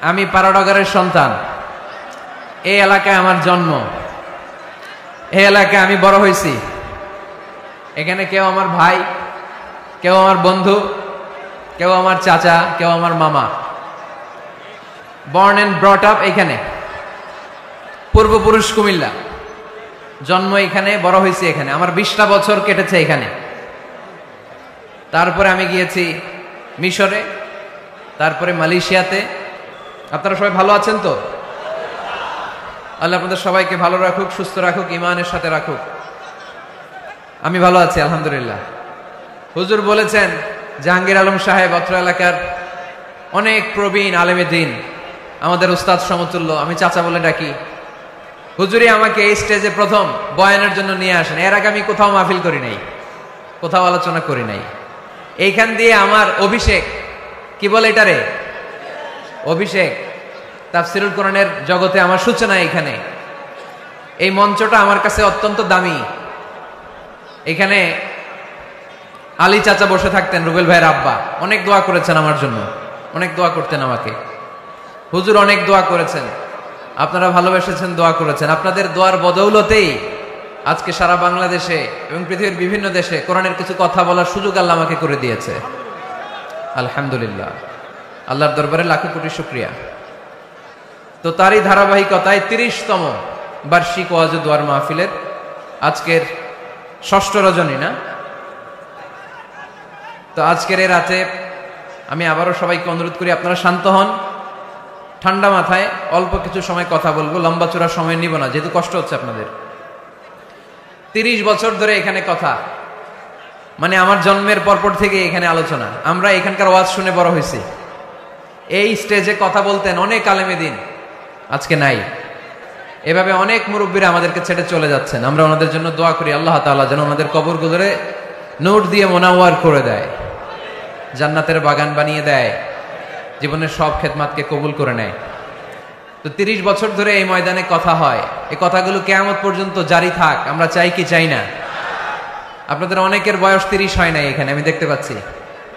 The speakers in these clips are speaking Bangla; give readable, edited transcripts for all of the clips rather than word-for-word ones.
আমি পাড়াডগারের সন্তান। এই এলাকায় আমার জন্ম, এই এলাকায় আমি বড় হয়েছি। এখানে কেউ আমার ভাই, কেউ আমার বন্ধু, কেউ আমার চাচা, কেউ আমার মামা। বর্ন এন্ড ব্রট আপ এখানে, পূর্বপুরুষ কুমিল্লা, জন্ম এখানে, বড় হয়েছি এখানে। আমার 20টা বছর কেটেছে এখানে। তারপরে আমি গিয়েছি মিশরে, তারপরে মালয়েশিয়াতে। আপনারা সবাই ভালো আছেন তো? আল্লাহ আপনাদের সবাইকে ভালো রাখুক, সুস্থ রাখুক, ইমানের সাথে রাখুক। আমি ভালো আছি আলহামদুলিল্লাহ। হুজুর বলেছেন, জাহাঙ্গীর আলম সাহেব অত্র এলাকার অনেক প্রবীণ আলেমে দ্বীন, আমাদের উস্তাদ সমতুল্য, আমি চাচা বলে ডাকি। হুজুরই আমাকে এই স্টেজে প্রথম বয়ানের জন্য নিয়ে আসেন। এর আগে আমি কোথাও মাহফিল করি নাই, কোথাও আলোচনা করি নাই। এইখান দিয়ে আমার অভিষেক, কি বলে এটারে, অভিষেক। তাফসিরুল কোরআনের জগতে আমার সূচনা এখানে। এই মঞ্চটা আমার কাছে অত্যন্ত দামি। এখানে আলী চাচা বসে থাকতেন, রুবেল ভাইয়ের আব্বা, অনেক দোয়া করেছেন আমার জন্য, অনেক দোয়া করতেন আমাকে। হুজুর অনেক দোয়া করেছেন, আপনারা ভালোবেসেছেন, দোয়া করেছেন। আপনাদের দোয়ার বদৌলতেই আজকে সারা বাংলাদেশে এবং পৃথিবীর বিভিন্ন দেশে কোরআনের কিছু কথা বলার সুযোগ আল্লাহ আমাকে করে দিয়েছে। আলহামদুলিল্লাহ, আল্লাহর দরবারে লাখো কোটি শুকরিয়া। তো তারই ধারাবাহিকতায় 30তম বার্ষিক ওয়াজ ও দোয়ার মাহফিলের আজকের 6ষ্ঠ রজনী না? তো আজকের এই রাতে আমি আবারও সবাইকে অনুরোধ করি, আপনারা শান্ত হন, ঠান্ডা মাথায় অল্প কিছু সময় কথা বলবো, লম্বা চূড়া সময় নিব না, যেহেতু কষ্ট হচ্ছে আপনাদের। 30 বছর ধরে এখানে কথা, মানে আমার জন্মের পরপর থেকে এখানে আলোচনা। আমরা এখানকার ওয়াজ শুনে বড় হয়েছি। এই স্টেজে কথা বলতেন অনেক আলেমে দ্বীন, আজকে নাই। এভাবে অনেক মুরব্বীরা আমাদেরকে ছেড়ে চলে যাচ্ছেন। আমরা ওনাদের জন্য দোয়া করি, আল্লাহ তাআলা যেন ওনাদের কবরগুলোরে নূর দিয়ে মোনাওয়ার করে দেয়, জান্নাতের বাগান বানিয়ে দেয়, জীবনের সব খেদমাতকে কবুল করে নেয়। তো 30 বছর ধরে এই ময়দানে কথা হয়। এই কথাগুলো কিয়ামত পর্যন্ত জারি থাক, আমরা চাই কি চাই না? আপনাদের অনেকের বয়স 30 হয় নাই এখানে, আমি দেখতে পাচ্ছি।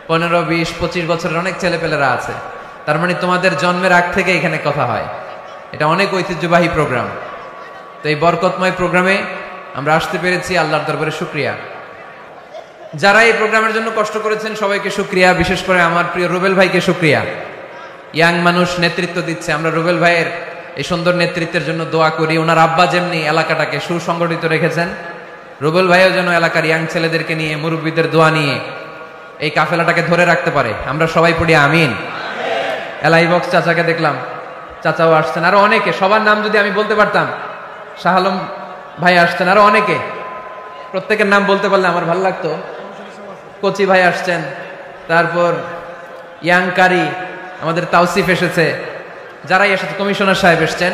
15, 20, 25 বছরের অনেক ছেলেপেলেরা আছে। তার মানে তোমাদের জন্মের আগ থেকে এখানে কথা হয়। এটা অনেক ঐতিহ্যবাহী প্রোগ্রাম। তো এই বরকতময় প্রোগ্রামে আমরা আসতে পেরেছি, আল্লাহর দরবারে শুকরিয়া। যারা এই প্রোগ্রামের জন্য কষ্ট করেছেন সবাইকে শুকরিয়া, বিশেষ করে আমার প্রিয় রুবেল ভাইকে শুকরিয়া। ইয়াং মানুষ নেতৃত্ব দিচ্ছে, আমরা রুবেল ভাইয়ের এই সুন্দর নেতৃত্বের জন্য দোয়া করি। ওনার আব্বা যেমনি এলাকাটাকে সুসংগঠিত রেখেছেন, রুবেল ভাইও যেন এলাকার ইয়াং ছেলেদেরকে নিয়ে, মুরব্বীদের দোয়া নিয়ে এই কাফেলাটাকে ধরে রাখতে পারে। আমরা সবাই পড়ি আমিন। এলাই বক্স চাচাকে দেখলাম, চাচাও আসছেন, আরো অনেকে। সবার নাম যদি আমি বলতে পারতাম, শাহ আলম ভাই আসছেন, আরো অনেকে। প্রত্যেকের নাম বলতে পারলে আমার ভালো লাগতো। কচি ভাই আসছেন, তারপর ইয়াং কারি, আমাদের তাওসিফ এসেছে, যারাই এসেছে, কমিশনার সাহেব এসছেন।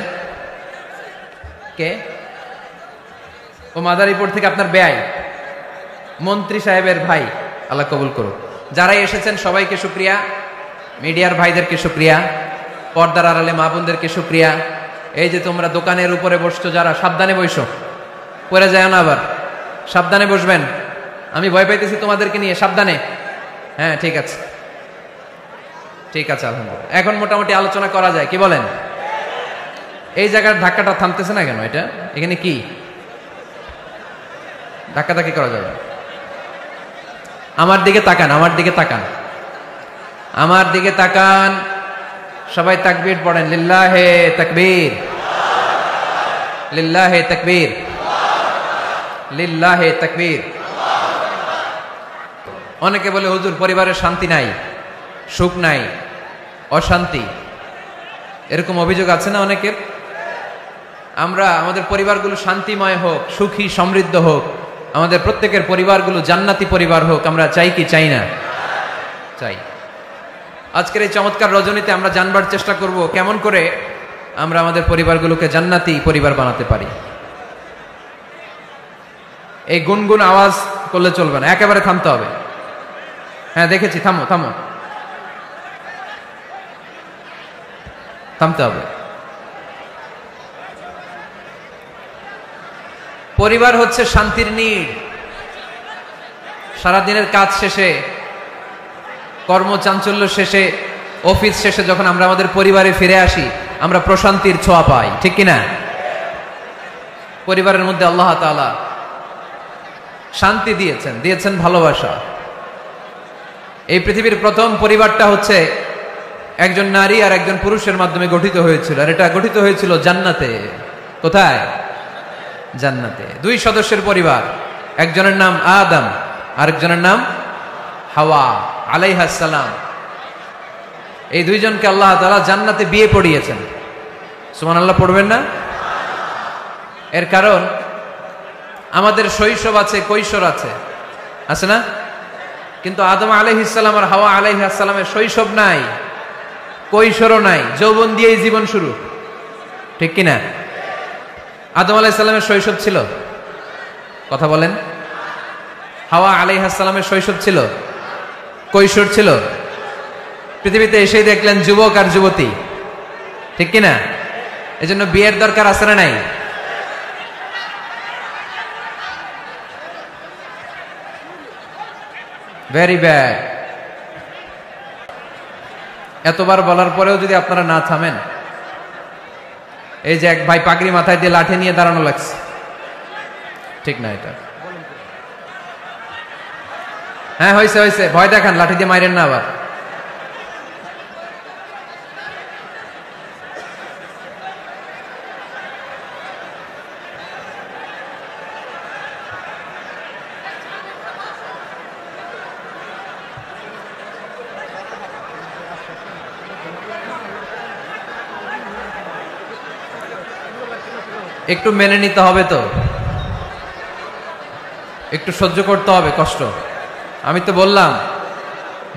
কে? ও মাদারীপুর থেকে আপনার বেয়াই, মন্ত্রী সাহেবের ভাই, আল্লাহ কবুল করুক। যারাই এসেছেন সবাইকে শুকরিয়া। মিডিয়ার ভাইদেরকে শুকরিয়া, পর্দার আড়ালে মা বোনদেরকে শুকরিয়া। এই যে তোমরা দোকানের উপরে বসছো, যারা, সাবধানে বসো, পড়ে যায় না আবার, সাবধানে বসবেন। আমি ভয় পাইতেছি তোমাদেরকে নিয়ে, সাবধানে। হ্যাঁ, ঠিক আছে, ঠিক আছে, আলহামদুলিল্লাহ। এখন মোটামুটি আলোচনা করা যায়, কি বলেন? এই জায়গার ধাক্কাটা থামতেছে না কেন? এটা এখানে কি ধাক্কাধাক্কি করা যাবে? আমার দিকে তাকান, আমার দিকে তাকান, আমার দিকে তাকান। সবাই তাকবীর পড়েন, লিল্লাহে তাকবীর, লিল্লাহে তাকবীর, লিল্লাহে তাকবীর। অনেকে বলে, হুজুর পরিবারের শান্তি নাই, সুখ নাই, অশান্তি, এরকম অভিযোগ আছে না অনেকের? আমরা আমাদের পরিবারগুলো শান্তিময় হোক, সুখী সমৃদ্ধ হোক, আমাদের প্রত্যেকের পরিবারগুলো জান্নাতি পরিবার হোক, আমরা চাই কি চাই না? চাই। আজকের এই চমৎকার রজনীতে আমরা জানবার চেষ্টা করব কেমন করে আমরা আমাদের পরিবারগুলোকে জান্নাতি পরিবার বানাতে পারি। এই গুনগুন আওয়াজ করলে চলবে না, একেবারে থামতে হবে। হ্যাঁ, দেখেছি, থামো থামো, থামতে হবে। পরিবার হচ্ছে শান্তির নীড়। সারাদিনের কাজ শেষে, কর্মচাঞ্চল্য শেষে অফিস শেষে যখন আমরা আমাদের পরিবারে ফিরে আসি আমরা প্রশান্তির ছোঁয়া পাই, ঠিক কিনা? পরিবারের মধ্যে আল্লাহ তাআলা শান্তি দিয়েছেন ভালোবাসা। এই পৃথিবীর প্রথম পরিবারটা হচ্ছে একজন নারী আর একজন পুরুষের মাধ্যমে গঠিত হয়েছিল, আর এটা গঠিত হয়েছিল জান্নাতে। কোথায়? জান্নাতে। দুই সদস্যের পরিবার, একজনের নাম আদম, আরেকজনের নাম হাওয়া আলাইহাস সালাম। এই দুইজনকে আল্লাহ তাআলা জান্নাতে বিয়ে পড়িয়েছেন। সুবহানাল্লাহ পড়বেন না? এর কারণ আমাদের শৈশব আছে, কৈশোর আছে না? কিন্তু আদম আলাইহিস সালাম আর হাওয়া আলাইহিস সালামের শৈশব নাই, কৈশোরও নাই, যৌবন দিয়েই জীবন শুরু, ঠিক কিনা? আদম আলাইহিস সালামের শৈশব ছিল? কথা বলেন। হাওয়া আলাইহিস সালামের শৈশব ছিল? কৈশোর ছিল? পৃথিবীতে এসেই দেখলেন যুবক আর যুবতী, ঠিক কিনা? এজন্য বিয়ের দরকার আছে না নাই? Very bad. এতবার বলার পরেও যদি আপনারা না থামেন, এই যে এক ভাই পাগড়ি মাথায় দিয়ে লাঠি নিয়ে দাঁড়ানো লাগছে, ঠিক না এটা? হ্যাঁ হয়েছে, ভয় দেখান, লাঠি দিয়ে মাইরেন না আবার। একটু মেনে নিতে হবে, তো একটু সহ্য করতে হবে কষ্ট। আমি তো বললাম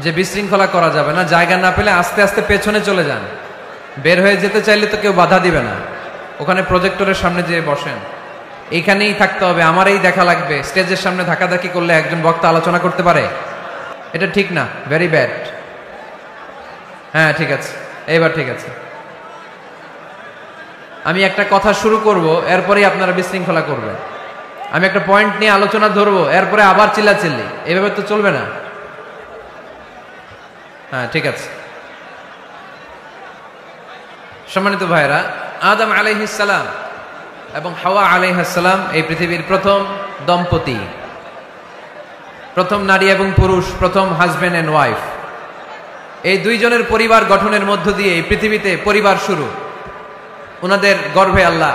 যে বিশৃঙ্খলা করা যাবে না, জায়গা না পেলে আস্তে আস্তে পেছনে চলে যান। বের হয়ে যেতে চাইলে তো কেউ বাধা দিবে না, ওখানে প্রজেক্টরের সামনে যেয়ে বসেন। এইখানেই থাকতে হবে, আমারই দেখা লাগবে। স্টেজের সামনে ধাক্কাধাক্কি করলে একজন বক্তা আলোচনা করতে পারে? এটা ঠিক না, ভেরি ব্যাড। হ্যাঁ ঠিক আছে, এইবার ঠিক আছে। আমি একটা কথা শুরু করব, এরপরেই আপনারা বিশৃঙ্খলা করবেন। আমি একটা পয়েন্ট নিয়ে আলোচনা ধরবো, এরপরে আবার চিল্লাচিল্লি, এভাবে তো চলবে না। হ্যাঁ ঠিক আছে। সম্মানিত ভাইরা, আদম আলাইহিস সালাম এবং হাওয়া আলাইহিস সালাম এই পৃথিবীর প্রথম দম্পতি, প্রথম নারী এবং পুরুষ, প্রথম হাজবেন্ড এন্ড ওয়াইফ। এই দুইজনের পরিবার গঠনের মধ্য দিয়ে এই পৃথিবীতে পরিবার শুরু। ওনাদের গর্ভে আল্লাহ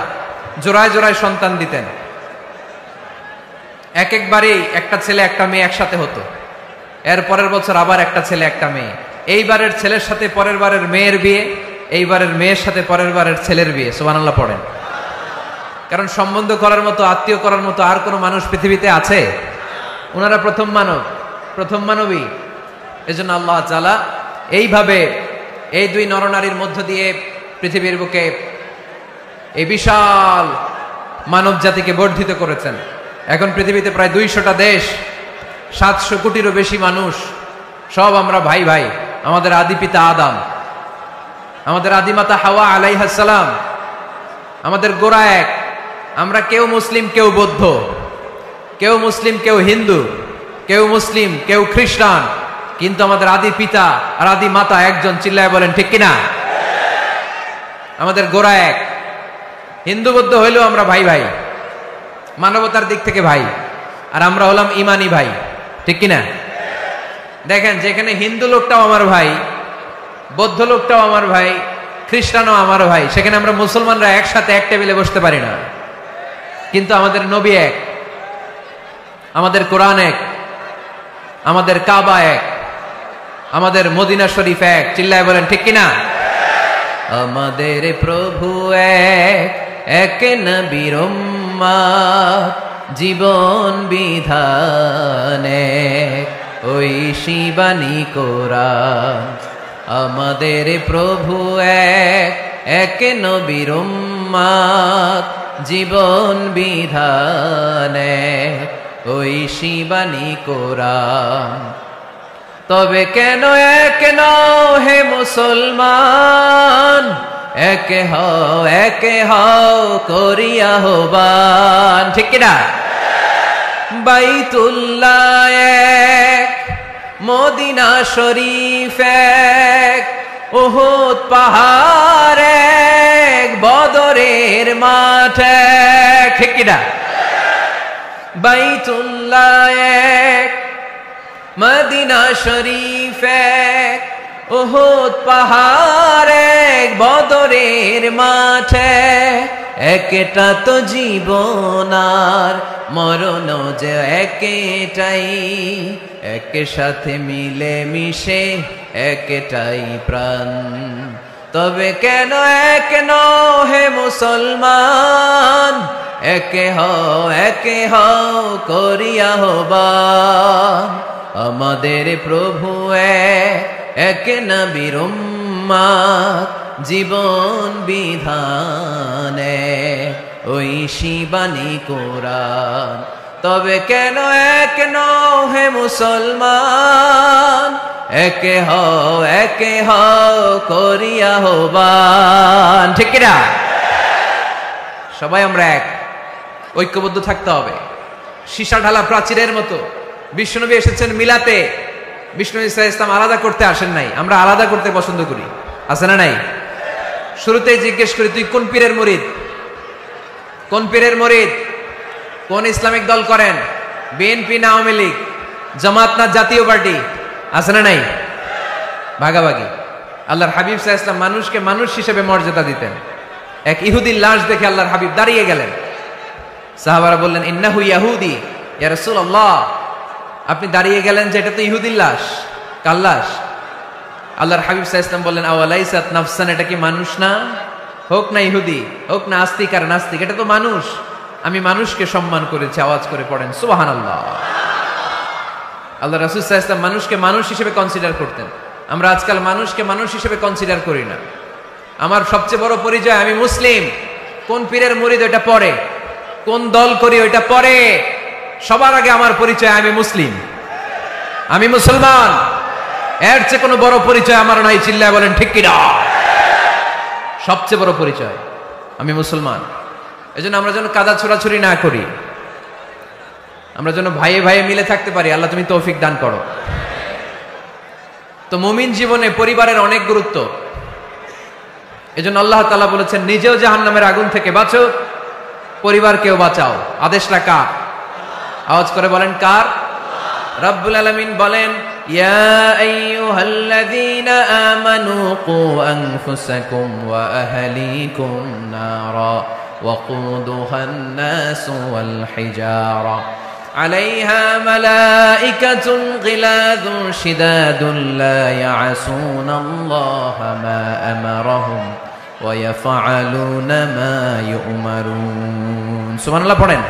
জোড়ায় জোড়ায় সন্তান দিতেন। একবারেই একটা ছেলে একটা মেয়ে একসাথে হতো, এর পরের বছর আবার একটা ছেলে একটা মেয়ে। এইবারের ছেলের সাথে পরের বারের মেয়ের বিয়ে, এইবারের মেয়ের সাথে পরের বারের ছেলের বিয়ে। সুবহানাল্লাহ পড়েন। কারণ সম্বন্ধ করার মতো, আত্মীয় করার মতো আর কোনো মানুষ পৃথিবীতে আছে? ওনারা প্রথম মানব, প্রথম মানবী। এজন্য আল্লাহ তাআলা এইভাবে এই দুই নরনারীর মধ্য দিয়ে পৃথিবীর বুকে এই বিশাল মানব জাতিকে বর্ধিত করেছেন। এখন পৃথিবীতে প্রায় 200টা দেশ, 700 কোটিরও বেশি মানুষ, সব আমরা ভাই ভাই। আমাদের আদি পিতা আদম, আমাদের আদিমাতা হাওয়া আলাইহাস সালাম, আমাদের গোড়া এক। আমরা কেউ মুসলিম, কেউ বৌদ্ধ, কেউ মুসলিম, কেউ হিন্দু, কেউ মুসলিম, কেউ খ্রিস্টান, কিন্তু আমাদের আদি পিতা আর আদি মাতা একজন। চিল্লায় বলেন ঠিক কিনা? আমাদের গোড়া এক। হিন্দু বৌদ্ধ হইলেও আমরা ভাই ভাই, মানবতার দিক থেকে ভাই। আর আমরা হলাম ইমানি ভাই, ঠিক কিনা? দেখেন, যেখানে হিন্দু লোকটাও আমার ভাই, বৌদ্ধ লোকটাও আমার ভাই, খ্রিস্টানও আমার ভাই, সেখানে আমরা মুসলমানরা একসাথে এক টেবিলে বসতে পারি না। কিন্তু আমাদের নবী এক, আমাদের কোরআন এক, আমাদের কাবা এক, আমাদের মদিনা শরীফ এক। চিল্লায় বলেন ঠিক কিনা? আমাদের প্রভু এক, এক নবীর উম্মত, জীবন বিধান এক, ওই শিবানী কোরআন। আমাদের প্রভু এক, এক নবীর উম্মত, জীবন বিধান এক, ওই শিবানী কোরআন। তবে কেন এক নও হে মুসলমান, এক হও করিয়া আহ্বান। ঠিক কিনা? বাইতুল্লাহ এক, মদিনা শরীফ এক, উহুদ পাহাড়ে বদরের মাঠে, ঠিক কিনা? বাইতুল্লাহ এক, মদিনা শরীফ এক, উহুদ পাহাড়ে বদরের মাঠে, একটা তো জীবন আর মরণ যে একটাই, এক সাথে মিলে মিশে একটাই প্রাণ। তবে কেন এক নও হে মুসলমান, একে হও করিয়া আহ্বান। আমাদের প্রভু এক নবীর উম্মত, জীবন বিধানে ওই শিবানী কোরআন। তবে কেন এক নও হে মুসলমান, একে হও করিয়া আহ্বান, ঠিক কিনা? সবাই আমরা এক, ঐক্যবদ্ধ থাকতে হবে। সীসা ঢালা প্রাচীরের মতো বিশ্বনবী এসেছেন মিলাতে, বিষ্ণু ঈসা ইসলাম আলাদা করতে আসেন নাই, আমরা আলাদা করতে পছন্দ করি, আছে না নাই? শুরুতেই জিজ্ঞেস করি, তুই কোন পীরের মুরিদ? কোন পীরের মুরিদ? কোন ইসলামিক দল করেন? বিএনপি না আওয়ামী লীগ, জামাত না জাতীয় পার্টি, আছে না নাই? ভাগাভাগি। আল্লাহর হাবিব সাল্লাল্লাহু আলাইহি ওয়াসাল্লাম মানুষকে মানুষ হিসেবে মর্যাদা দিতেন। এক ইহুদির লাশ দেখে আল্লাহর হাবিব দাঁড়িয়ে গেলেন। সাহাবারা বললেন, ইন্নাহু ইয়াহুদি ইয়া রাসূলুল্লাহ। আপনি দাঁড়িয়ে গেলেন যে এটা তো ইহুদির লাশ, কার লাশ? আল্লাহর হাবিব সাল্লাল্লাহু আলাইহি ওয়াসাল্লাম বললেন, আওয়ালাইসাত নাফসান, এটা কি মানুষ না? হোক না ইহুদি, হোক না আস্তিক আর নাস্তিক, এটা তো মানুষ। আমি মানুষকে সম্মান করেছি, আওয়াজ করে পড়েন সুবহানাল্লাহ। আল্লাহ রাসূল সাল্লাল্লাহু আলাইহি ওয়াসাল্লাম মানুষকে মানুষ হিসেবে কনসিডার করতেন। আমরা আজকাল মানুষকে মানুষ হিসেবে কনসিডার করি না। আমার সবচেয়ে বড় পরিচয় আমি মুসলিম, কোন পীরের মুরিদ ওটা পরে, কোন দল করি ওইটা পরে, সবার আগে আমার পরিচয় আমি মুসলিম, আমি মুসলমান। এর চেয়ে কোনো বড় পরিচয় আমার নাই, চিল্লায় বলেন ঠিক কিনা? সবচেয়ে বড় পরিচয় আমি মুসলমান। এজন্য আমরা যেন কাদা ছোড়াছুরি না করি, আমরা যেন ভাইয়ে ভাইয়ে মিলে থাকতে পারি। আল্লাহ তুমি তৌফিক দান করো। তো মুমিন জীবনে পরিবারের অনেক গুরুত্ব। এজন্য আল্লাহ তাআলা বলেছেন, নিজেও জাহান্নামের আগুন থেকে বাঁচো, পরিবারকেও বাঁচাও। আদেশটা কার? আওয়াজ করে বলেন কার? রব্বুল আলামিন বলেন, ইয়া আইয়ুহাল্লাযীনা আমানু কু আনফুসাকুম ওয়া আহলিকুম নারা ওয়াকুদুহান নাসু ওয়াল হিজারা আলাইহা মালাইকাতুন গিলাযুন শিদাদুন লা ইয়াসুনাল্লাহা মা আমারাহুম ওয়া ইয়াফআলুনা মা ইউমারুন। সুবহানাল্লাহ পড়েন।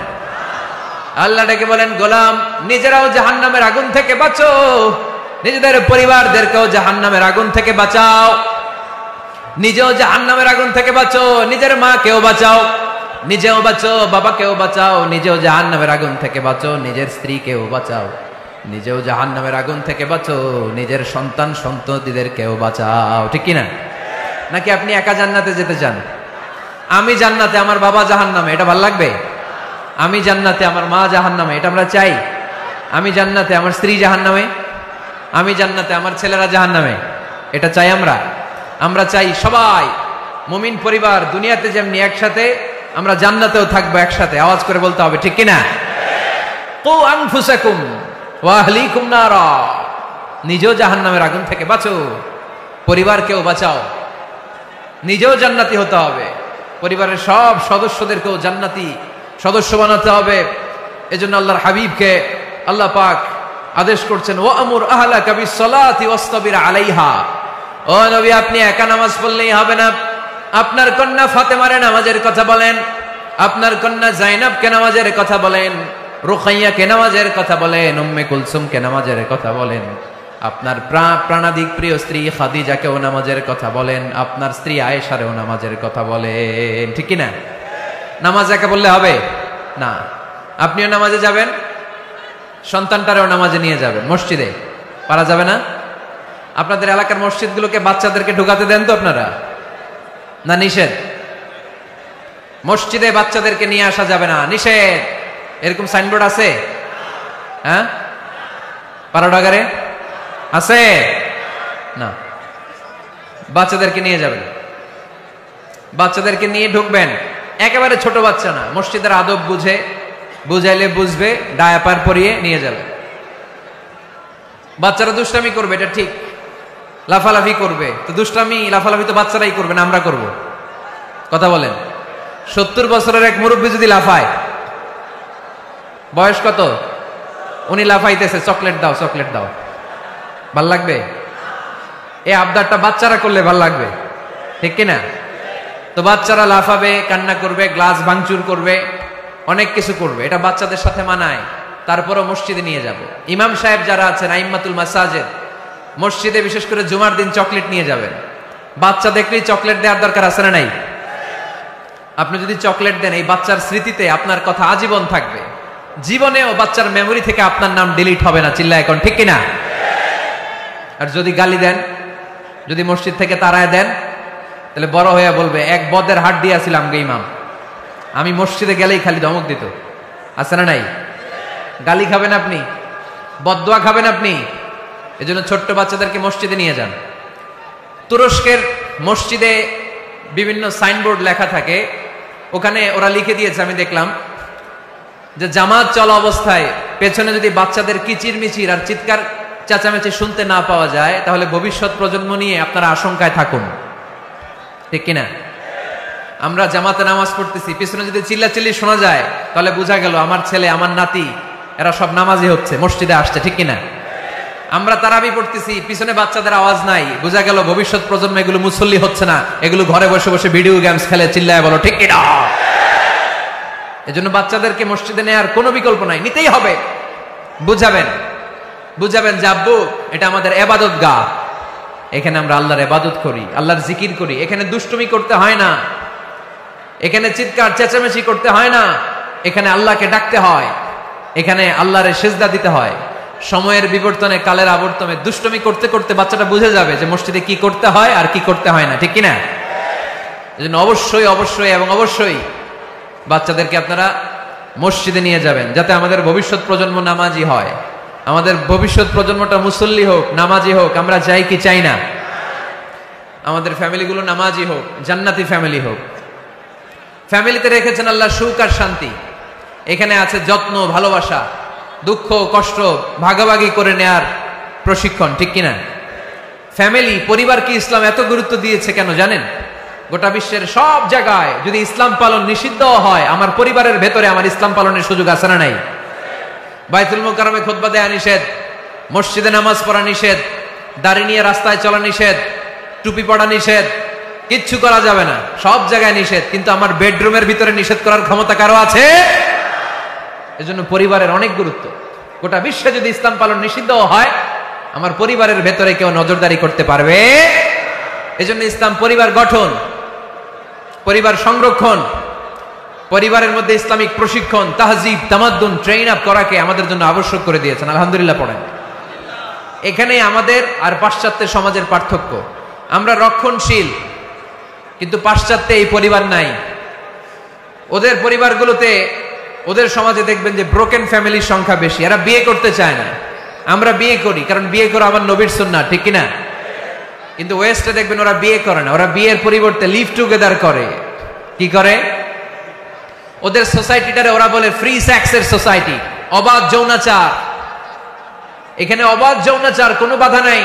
আল্লাহ ডেকে বলেন, গোলাম নিজেরাও জাহান্নামের আগুন থেকে বাঁচো, নিজেদের পরিবারদেরকেও জাহান্নামের আগুন থেকে বাঁচাও। নিজেও জাহান্নামের আগুন থেকে বাঁচো, নিজের মাকেও বাঁচাও, নিজেও বাঁচো, বাবাকেও বাঁচাও। নিজেও জাহান্নামের আগুন থেকে বাঁচো, নিজের স্ত্রীকেও বাঁচাও। নিজেও জাহান্নামের আগুন থেকে বাঁচো, নিজের সন্তান সন্ততিদেরকেও বাঁচাও। ঠিক কিনা? নাকি আপনি একা জান্নাতে যেতে চান? আমি জান্নাতে, আমার বাবা জাহান্নামে, এটা ভালো লাগবে? আমি জান্নাতে, আমার মা জাহান্নামে, এটা আমরা চাই? আমি জান্নাতে, আমার স্ত্রী জাহান্নামে, আমি জান্নাতে, আমার ছেলেরা জাহান্নামে, এটা চাই আমরা? আমরা চাই সবাই মুমিন পরিবার দুনিয়াতে যেমনি একসাথে, আমরা জান্নাতেও থাকবো একসাথে। আওয়াজ করে বলতে হবে, ঠিক কিনা? কু আনফুসাকুম ওয়া আহলিকুম নারা। নিজেও জাহান্নামের আগুন থেকে বাঁচো, পরিবারকেও বাঁচাও। নিজেও জান্নাতি হতে হবে, পরিবারের সব সদস্যদেরকেও জান্নাতি সদস্য বানাতে হবে। এজন্য আল্লাহর হাবিবকে আল্লাহ পাক আদেশ করছেন, ওয়া আমুর আহলাকা বিসসালাতি ওয়াসতাবির আলাইহা। ও নবী, আপনি একা নামাজ পড়লেই হবে না, আপনার কন্যা ফাতেমারে নামাজের কথা বলেন, আপনার কন্যা জাইনাবকে নামাজের কথা বলেন, রুকাইয়াকে নামাজের কথা বলেন, উম্মে কুলসুমকে নামাজের কথা বলেন, আপনার প্রাণাধিক প্রিয় স্ত্রী খাদিজাকেও নামাজের কথা বলেন, আপনার স্ত্রী আয়েশারেও নামাজের কথা বলেন। ঠিক কিনা? নামাজ একা বললে হবে না। আপনিও নামাজে যাবেন, সন্তানটারেও নামাজে নিয়ে যাবেন। মসজিদে পারা যাবে না? আপনাদের এলাকার মসজিদগুলোকে বাচ্চাদেরকে ঢুকাতে দেন তো আপনারা, না নিষেধ? মসজিদে বাচ্চাদেরকে নিয়ে আসা যাবে না, নিষেধ। এরকম সাইনবোর্ড আছে? হ্যাঁ, পাড়াডাগারে আছে না? বাচ্চাদেরকে নিয়ে যাবেন, বাচ্চাদেরকে নিয়ে ঢুকবেন। একেবারে ছোট বাচ্চা না, মসজিদের আদব বুঝে, বুঝাইলে বুঝবে, ডায়াপার পরিয়ে নিয়ে যাবেন। বাচ্চারা দুষ্টামি করবে, এটা ঠিক, লাফালাফি করবে, তো দুষ্টামি লাফালাফি তো বাচ্চারাই করবে না, আমরা করব? কথা বলেন। 70 বছরের এক মুরব্বী যদি লাফায়, বয়স কত, উনি লাফাইতেছে, চকলেট দাও চকলেট দাও, ভাল লাগবে? এই আবদারটা বাচ্চারা করলে ভাল লাগবে, ঠিক কিনা? তো বাচ্চারা লাফাবে, কান্না করবে, গ্লাস ভাঙচুর করবে, অনেক কিছু করবে, এটা বাচ্চাদের সাথে মানায়। তারপরও মসজিদে নিয়ে যাব। ইমাম সাহেব যারা আছেন, আইম্মাতুল মাসাজিদ, মসজিদে বিশেষ করে জুমার দিন চকলেট নিয়ে যাবেন। বাচ্চা দেখলেই চকলেট দেওয়ার দরকার আছে না নাই? আপনি যদি চকলেট দেন, এই বাচ্চার স্মৃতিতে আপনার কথা আজীবন থাকবে, জীবনেও বাচ্চার মেমোরি থেকে আপনার নাম ডিলিট হবে না। চিল্লা এখন, ঠিক কিনা? আর যদি গালি দেন, যদি মসজিদ থেকে তাড়ায় দেন, তাহলে বড় হয়ে বলবে, এক বদের হাট দিয়েছিলাম গে ইমাম, আমি মসজিদে গেলেই খালি ধমক দিত। আছে না নাই? গালি খাবেন আপনি, বদদোয়া খাবেন আপনি। এজন্য ছোট্ট বাচ্চাদেরকে মসজিদে নিয়ে যান। তুরস্কের মসজিদে বিভিন্ন সাইনবোর্ড লেখা থাকে, ওখানে ওরা লিখে দিয়েছে, আমি দেখলাম, যে জামাত চলা অবস্থায় পেছনে যদি বাচ্চাদের কিচিরমিচির আর চিৎকার চেঁচামেচি শুনতে না পাওয়া যায়, তাহলে ভবিষ্যৎ প্রজন্ম নিয়ে আপনারা আশঙ্কায় থাকুন, ঠিক কিনা? আমরা জামাতে নামাজ পড়তেছি, পিছনে যদি চিল্লাচিল্লি শোনা যায়, তাহলে বোঝা গেল আমার ছেলে, আমার নাতি, এরা সব নামাজি হচ্ছে, মসজিদে আসছে, ঠিক কিনা? আমরা তারাবি পড়তেছি, পিছনে বাচ্চাদের আওয়াজ নাই, বোঝা গেল ভবিষ্যৎ প্রজন্ম এগুলো মুসল্লি হচ্ছে না, এগুলো ঘরে বসে বসে ভিডিও গেমস খেলে, চিল্লায় বলো, ঠিক কিনা? এজন্য বাচ্চাদেরকে মসজিদে নেওয়ার কোনো বিকল্প নাই, নিতেই হবে। বুঝাবেন, বুঝাবেন যে আব্বু, এটা আমাদের ইবাদত গাহ, এখানে আমরা আল্লাহর ইবাদত করি, আল্লাহর জিকির করি, এখানে দুষ্টুমি করতে হয় না, এখানে চিৎকার চেঁচামেচি করতে হয় না, এখানে আল্লাহকে ডাকতে হয়, এখানে আল্লাহরে সিজদা দিতে হয়। সময়ের বিবর্তনে, কালের আবর্তনে দুষ্টুমি করতে করতে বাচ্চাটা বুঝে যাবে যে মসজিদে কি করতে হয় আর কি করতে হয় না, ঠিক কিনা? এজন্য অবশ্যই অবশ্যই এবং অবশ্যই বাচ্চাদেরকে আপনারা মসজিদে নিয়ে যাবেন, যাতে আমাদের ভবিষ্যৎ প্রজন্ম নামাজি হয়, আমাদের ভবিষ্যৎ প্রজন্মটা মুসল্লি হোক, নামাজি হোক। আমরা চাই কি চাই না? আমাদের ফ্যামিলিগুলো নামাজি হোক, জান্নাতি ফ্যামিলি হোক। ফ্যামিলিতে রেখেছেন আল্লাহ সুখ আর শান্তি, এখানে আছে যত্ন, ভালোবাসা, দুঃখ কষ্ট ভাগাভাগি করে নেয়ার প্রশিক্ষণ, ঠিক কিনা? ফ্যামিলি, পরিবারকে ইসলাম এত গুরুত্ব দিয়েছে কেন জানেন? গোটা বিশ্বের সব জায়গায় যদি ইসলাম পালন নিষিদ্ধ হয়, আমার পরিবারের ভেতরে আমার ইসলাম পালনের সুযোগ আছে না নাই? বাইতুল মুকাররমে খুতবা দেয়া নিষেধ, মসজিদে নামাজ পড়া নিষেধ, দাড়ি নিয়ে রাস্তায় চলা নিষেধ, টুপি পড়া নিষেধ, কিচ্ছু করা যাবে না, সব জায়গায় নিষেধ। কিন্তু আমার বেডরুমের ভিতরে নিষেধ করার ক্ষমতা কারো আছে? এজন্য পরিবারের অনেক গুরুত্ব। গোটা বিশ্বে যদি ইসলাম পালন নিষিদ্ধ হয়, আমার পরিবারের ভেতরে কেউ নজরদারি করতে পারবে? এজন্য ইসলাম পরিবার গঠন, পরিবার সংরক্ষণ, পরিবারের মধ্যে ইসলামিক প্রশিক্ষণ, তাহজিব, তামাদ্দুন, ট্রেন আপ করাকে আমাদের জন্য আবশ্যক করে দিয়েছেন। আলহামদুলিল্লাহ পড়েন। এখানে আমাদের আর পাশ্চাত্যের সমাজের পার্থক্য, আমরা রক্ষণশীল, কিন্তু পাশ্চাত্যে এই পরিবার নাই। ওদের পরিবারগুলোতে, ওদের সমাজে দেখবেন যে ব্রোকেন ফ্যামিলির সংখ্যা বেশি, এরা বিয়ে করতে চায় না। আমরা বিয়ে করি, কারণ বিয়ে করা আমার নবীর সুন্নাহ, ঠিক কিনা? কিন্তু ওয়েস্টে দেখবেন ওরা বিয়ে করে না, ওরা বিয়ের পরিবর্তে লিভ টুগেদার করে। কি করে? ওদের সোসাইটিটারে ওরা বলে ফ্রি সেক্সের সোসাইটি, অবাধ যৌনাচার। এখানে অবাধ যৌনাচার, কোনো বাধা নাই।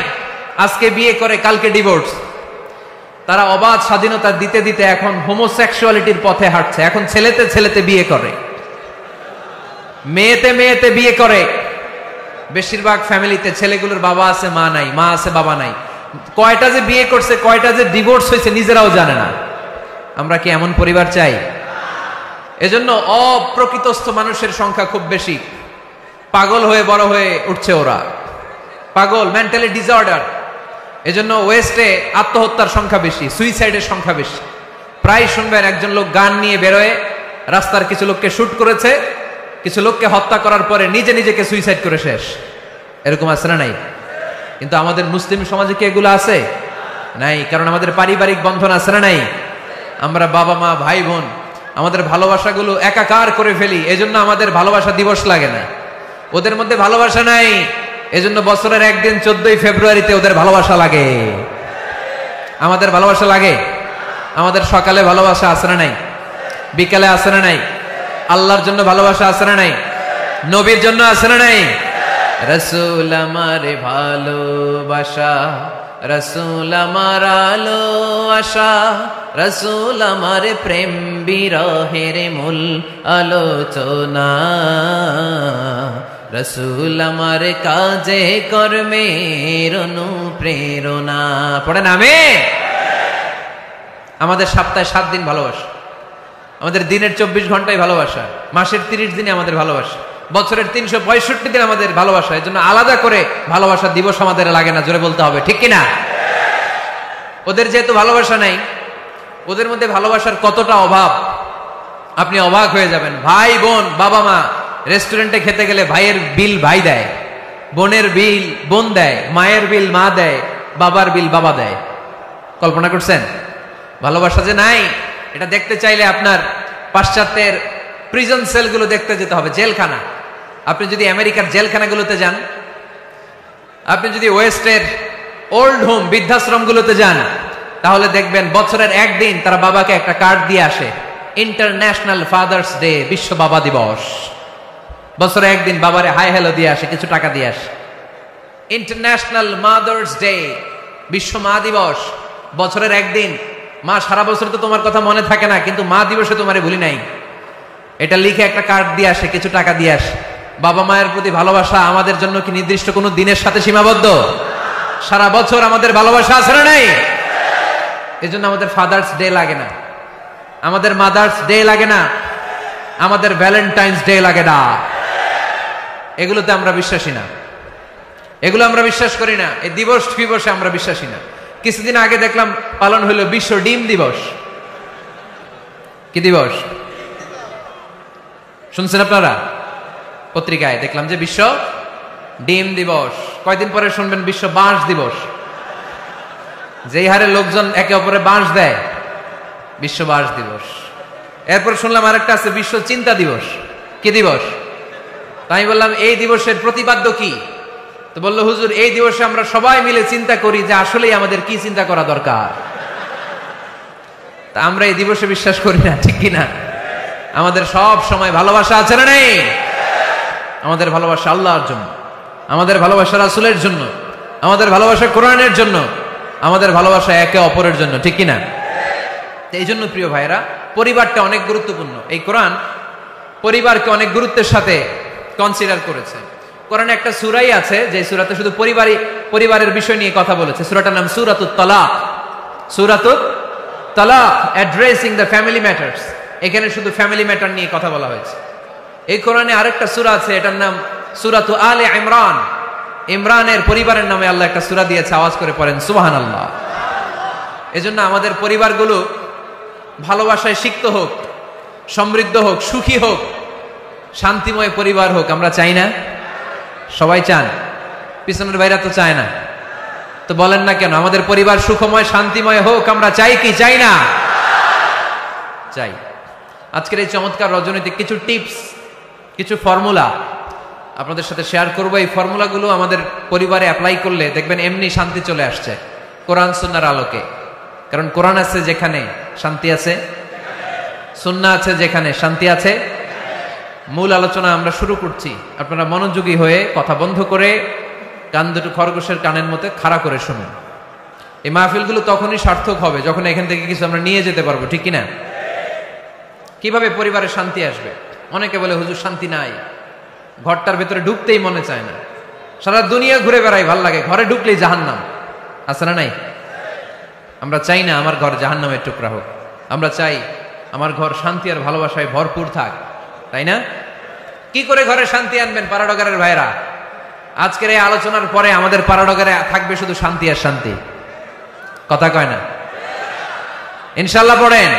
আজকে বিয়ে করে, কালকে ডিভোর্স। তারা অবাধ স্বাধীনতা দিতে দিতে এখন হোমোসেক্সুয়ালিটির পথে হাঁটছে। এখন ছেলেতে ছেলেতে বিয়ে করে, মেয়েতে মেয়েতে বিয়ে করে। বেশিরভাগ ফ্যামিলিতে ছেলেগুলোর বাবা আছে, মা নাই, মা আছে, বাবা নাই। কয়টা যে বিয়ে করছে, কয়টা যে ডিভোর্স হয়েছে নিজেরাও জানে না। আমরা কি এমন পরিবার চাই? এজন্য অপ্রকৃতস্থ মানুষের সংখ্যা খুব বেশি। পাগল হয়ে বড় হয়ে উঠছে ওরা, পাগল, মেন্টালি ডিসঅর্ডার। এজন্য ওয়েস্টে আত্মহত্যার সংখ্যা বেশি, সুইসাইডের সংখ্যা বেশি। প্রায় শুনবেন একজন লোক গান নিয়ে বেরোয়, রাস্তার কিছু লোককে শুট করেছে, কিছু লোককে হত্যা করার পরে নিজে নিজেকে সুইসাইড করে শেষ। এরকম আছে না নাই? কিন্তু আমাদের মুসলিম সমাজে কি এগুলো আছে? নাই। কারণ আমাদের পারিবারিক বন্ধন আছে না নাই? আমরা বাবা মা ভাই বোন আমাদের ভালোবাসাগুলো একাকার করে ফেলি, এজন্য আমাদের ভালোবাসা দিবস লাগে না। ওদের মধ্যে ভালোবাসা নাই, এজন্য বছরের একদিন 14ই ফেব্রুয়ারিতে ওদের ভালোবাসা লাগে। আমাদের ভালোবাসা লাগে? আমাদের সকালে ভালোবাসা আছে না নাই? বিকালে আছে না নাই? আল্লাহর জন্য ভালোবাসা আছে না নাই? নবীর জন্য আছে না নাই? রাসূল আমারে ভালোবাসা, রাসূল আমার আলো আশা, রাসূল আমার প্রেম বিরহের মূল আলোচনা, রাসূল আমার কাজে কর্মের অনুপ্রেরণা। পড়েন আমিন। আমাদের সপ্তাহে 7 দিন ভালোবাসা, আমাদের দিনের 24 ঘন্টায় ভালোবাসা, মাসের 30 দিনে আমাদের ভালোবাসা, বছরের 365 দিন আমাদের ভালোবাসা। এর জন্য আলাদা করে ভালোবাসা দিবস আমাদের লাগে না, জোরে বলতে হবে, ঠিক কিনা? ওদের যেহেতু ভালোবাসা নাই, ওদের মধ্যে ভালোবাসার কতটা অভাব আপনি অবাক হয়ে যাবেন। ভাই বোন, বাবা মা রেস্টুরেন্টে খেতে গেলে ভাইয়ের বিল ভাই দেয়, বোনের বিল বোন দেয়, মায়ের বিল মা দেয়, বাবার বিল বাবা দেয়। কল্পনা করছেন? ভালোবাসা যে নাই, এটা দেখতে চাইলে আপনার পাশ্চাত্যের প্রিজন সেলগুলো দেখতে যেতে হবে, জেলখানা। আপনি যদি আমেরিকার জেলখানাগুলোতে যান, আপনি যদি ওয়েস্টের ওল্ড হোম বৃদ্ধাশ্রমগুলোতে যান, তাহলে দেখবেন বছরের একদিন তারা বাবাকে একটা কার্ড দিয়ে আসে, ইন্টারন্যাশনাল ফাদার্স ডে, বিশ্ব বাবা দিবস। বছরে একদিন বাবারে হাই হ্যালো দিয়ে আসে, কিছু টাকা দিয়ে আসে। ইন্টারন্যাশনাল মাদার্স ডে, বিশ্ব মা দিবস, বছরের একদিন। মা সারা বছর তো তোমার কথা মনে থাকে না, কিন্তু মা দিবসে তোমারে ভুলি নাই, এটা লিখে একটা কার্ড দিয়ে আসে, কিছু টাকা দিয়ে আসে। বাবা মায়ের প্রতি ভালোবাসা আমাদের জন্য কি নির্দিষ্ট কোনো দিনের সাথে সীমাবদ্ধ? সারা বছর আমাদের ভালোবাসা আছে না নাই? এজন্য আমাদের ফাদার্স ডে লাগে না, আমাদের মাদার্স ডে লাগে না, আমাদের ভ্যালেন্টাইন্স ডে লাগে না। এগুলোতে আমরা বিশ্বাসী না, এগুলো আমরা বিশ্বাস করি না। এই দিবস দিবসে আমরা বিশ্বাসী না। কিছুদিন আগে দেখলাম পালন হলো বিশ্ব ডিম দিবস। কি দিবস শুনছেন আপনারা? পত্রিকায় দেখলাম যে বিশ্ব ডিম দিবস। কয়দিন পরে শুনবেন বিশ্ব বাঁশ দিবস। যেই হারে লোকজন একে অপরে বাঁশ দেয়, বিশ্ব বাঁশ দিবস। এরপর শুনলাম আরেকটা আছে বিশ্ব চিন্তা দিবস। কি দিবস? তাই বললাম এই দিবসের প্রতিপাদ্য কি? তো বললো হুজুর, এই দিবসে আমরা সবাই মিলে চিন্তা করি যে আসলেই আমাদের কি চিন্তা করা দরকার। তা আমরা এই দিবসে বিশ্বাস করি না, ঠিক কিনা? আমাদের সব সময় ভালোবাসা আছে না নেই? আমাদের ভালোবাসা আল্লাহর জন্য, আমাদের ভালোবাসা রাসূলের জন্য, আমাদের ভালোবাসা কোরআনের জন্য, আমাদের ভালোবাসা একে অপরের জন্য, ঠিক কিনা? এই জন্য প্রিয় ভাইরা, পরিবারটা অনেক গুরুত্বপূর্ণ। এই কোরআন পরিবারকে অনেক গুরুত্বের সাথে কনসিডার করেছে। কোরআনে একটা সূরাই আছে যে সূরাতে শুধু পরিবারের বিষয় নিয়ে কথা বলেছে। সূরাটার নাম সূরাতুত তালাক। সূরাতুত তালাক, অ্যাড্রেসিং দ্য ফ্যামিলি ম্যাটার্স। এখানে শুধু ফ্যামিলি ম্যাটার নিয়ে কথা বলা হয়েছে। এই কোরআনে আরেকটা সূরা আছে, এটার নাম সূরাতু আলে ইমরান। ইমরানের পরিবারের নামে আল্লাহ একটা সূরা দিয়েছে। আওয়াজ করে পড়েন সুবহানাল্লাহ। এজন্য আমাদের পরিবারগুলো ভালোবাসায় সিক্ত হোক, সমৃদ্ধ হোক, সুখী হোক, শান্তিময় পরিবার হোক। আমরা চাই না? সবাই চান? পিছনের ভাইরা তো চায় না। তো বলেন না কেন? আমাদের পরিবার সুখময় শান্তিময় হোক আমরা চাই কি চাই না? চাই। আজকের এই চমৎকার রাজনৈতিক কিছু টিপস, কিছু ফর্মুলা আপনাদের সাথে শেয়ার করবো। এই ফর্মুলাগুলো আমাদের পরিবারে অ্যাপ্লাই করলে দেখবেন এমনি শান্তি চলে আসছে কোরআন সুন্নাহর আলোকে। কারণ কোরআন আছে যেখানে শান্তি আছে, সুন্নাহ আছে যেখানে শান্তি আছে। মূল আলোচনা আমরা শুরু করছি। আপনারা মনোযোগী হয়ে কথা বন্ধ করে কান দুটো খরগোশের কানের মতো খাড়া করে শুনুন। এই মাহফিলগুলো তখনই সার্থক হবে যখন এখান থেকে কিছু আমরা নিয়ে যেতে পারবো, ঠিক কিনা? কিভাবে পরিবারে শান্তি আসবে? অনেকে বলে হুজুর শান্তি নাই, ঘরটার ভেতরে ঢুকতেই মনে চায় না, সারা দুনিয়া ঘুরে বেড়াই, ভাল লাগে, ঘরে ঢুকলেই জাহান্নাম। আছে না নাই? আমরা চাই না আমার ঘর জাহান্নামের টুকরা হোক। আমরা চাই আমার ঘর শান্তি আর ভালোবাসায় ভরপুর থাক, তাই না? কি করে ঘরে শান্তি আনবেন পাড়াডগারের ভাইরা? আজকের এই আলোচনার পরে আমাদের পাড়াডগারে থাকবে শুধু শান্তি আর শান্তি। কথা কয় না? ইনশাআল্লাহ পড়েন।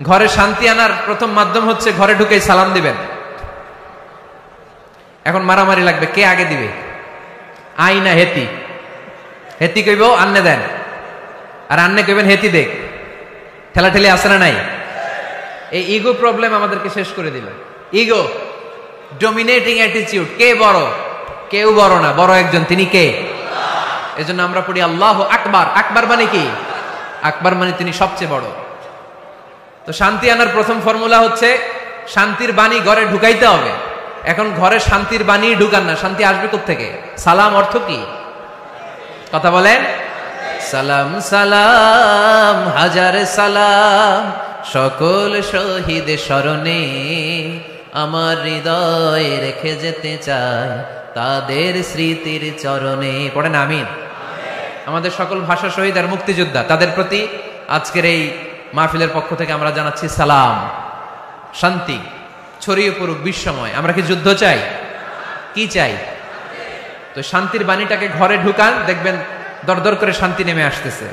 ঘরে শান্তি আনার প্রথম মাধ্যম হচ্ছে ঘরে ঢুকেই সালাম দিবেন। এখন মারামারি লাগবে, কে আগে দিবে? আই না হেতি? হেতি কইব আন্নে দেন, আর আন্নে কইবেন হেতি দেখ। ঠেলাঠেলি আছে না নাই? এই ইগো প্রবলেম আমাদেরকে শেষ করে দিল। Ego, dominating attitude. কে বড়? কেউ বড় না, বড় একজন, তিনি কে? এজন্য আমরা পড়ি আল্লাহু আকবার। আকবার মানে কি? আকবার মানে তিনি সবচেয়ে বড়। তো শান্তি আনার প্রথম ফর্মুলা হচ্ছে শান্তির বাণী ঘরে ঢুকাইতে হবে। এখন ঘরে শান্তির বাণী ঢুকান না, শান্তি আসবে কোত্থেকে? সালাম অর্থ কি? কথা বলেন। সালাম সালাম হাজার সালাম সকল শহীদ স্মরণে, আমার হৃদয় রেখে যেতে চাই তাদের স্মৃতির চরণে। পড়েন আমিন। আমাদের সকল ভাষা শহীদ আর মুক্তিযোদ্ধা, তাদের প্রতি আজকের এই মাহফিলের পক্ষ থেকে আমরা জানাচ্ছি সালাম। শান্তি ছড়িয়ে পড়ুক বিশ্বময়। আমরা কি যুদ্ধ চাই? কি চাই? তো শান্তির বাণীটাকে ঘরে ঢুকান, দেখবেন দরদর করে শান্তি নেমে আসতেছে।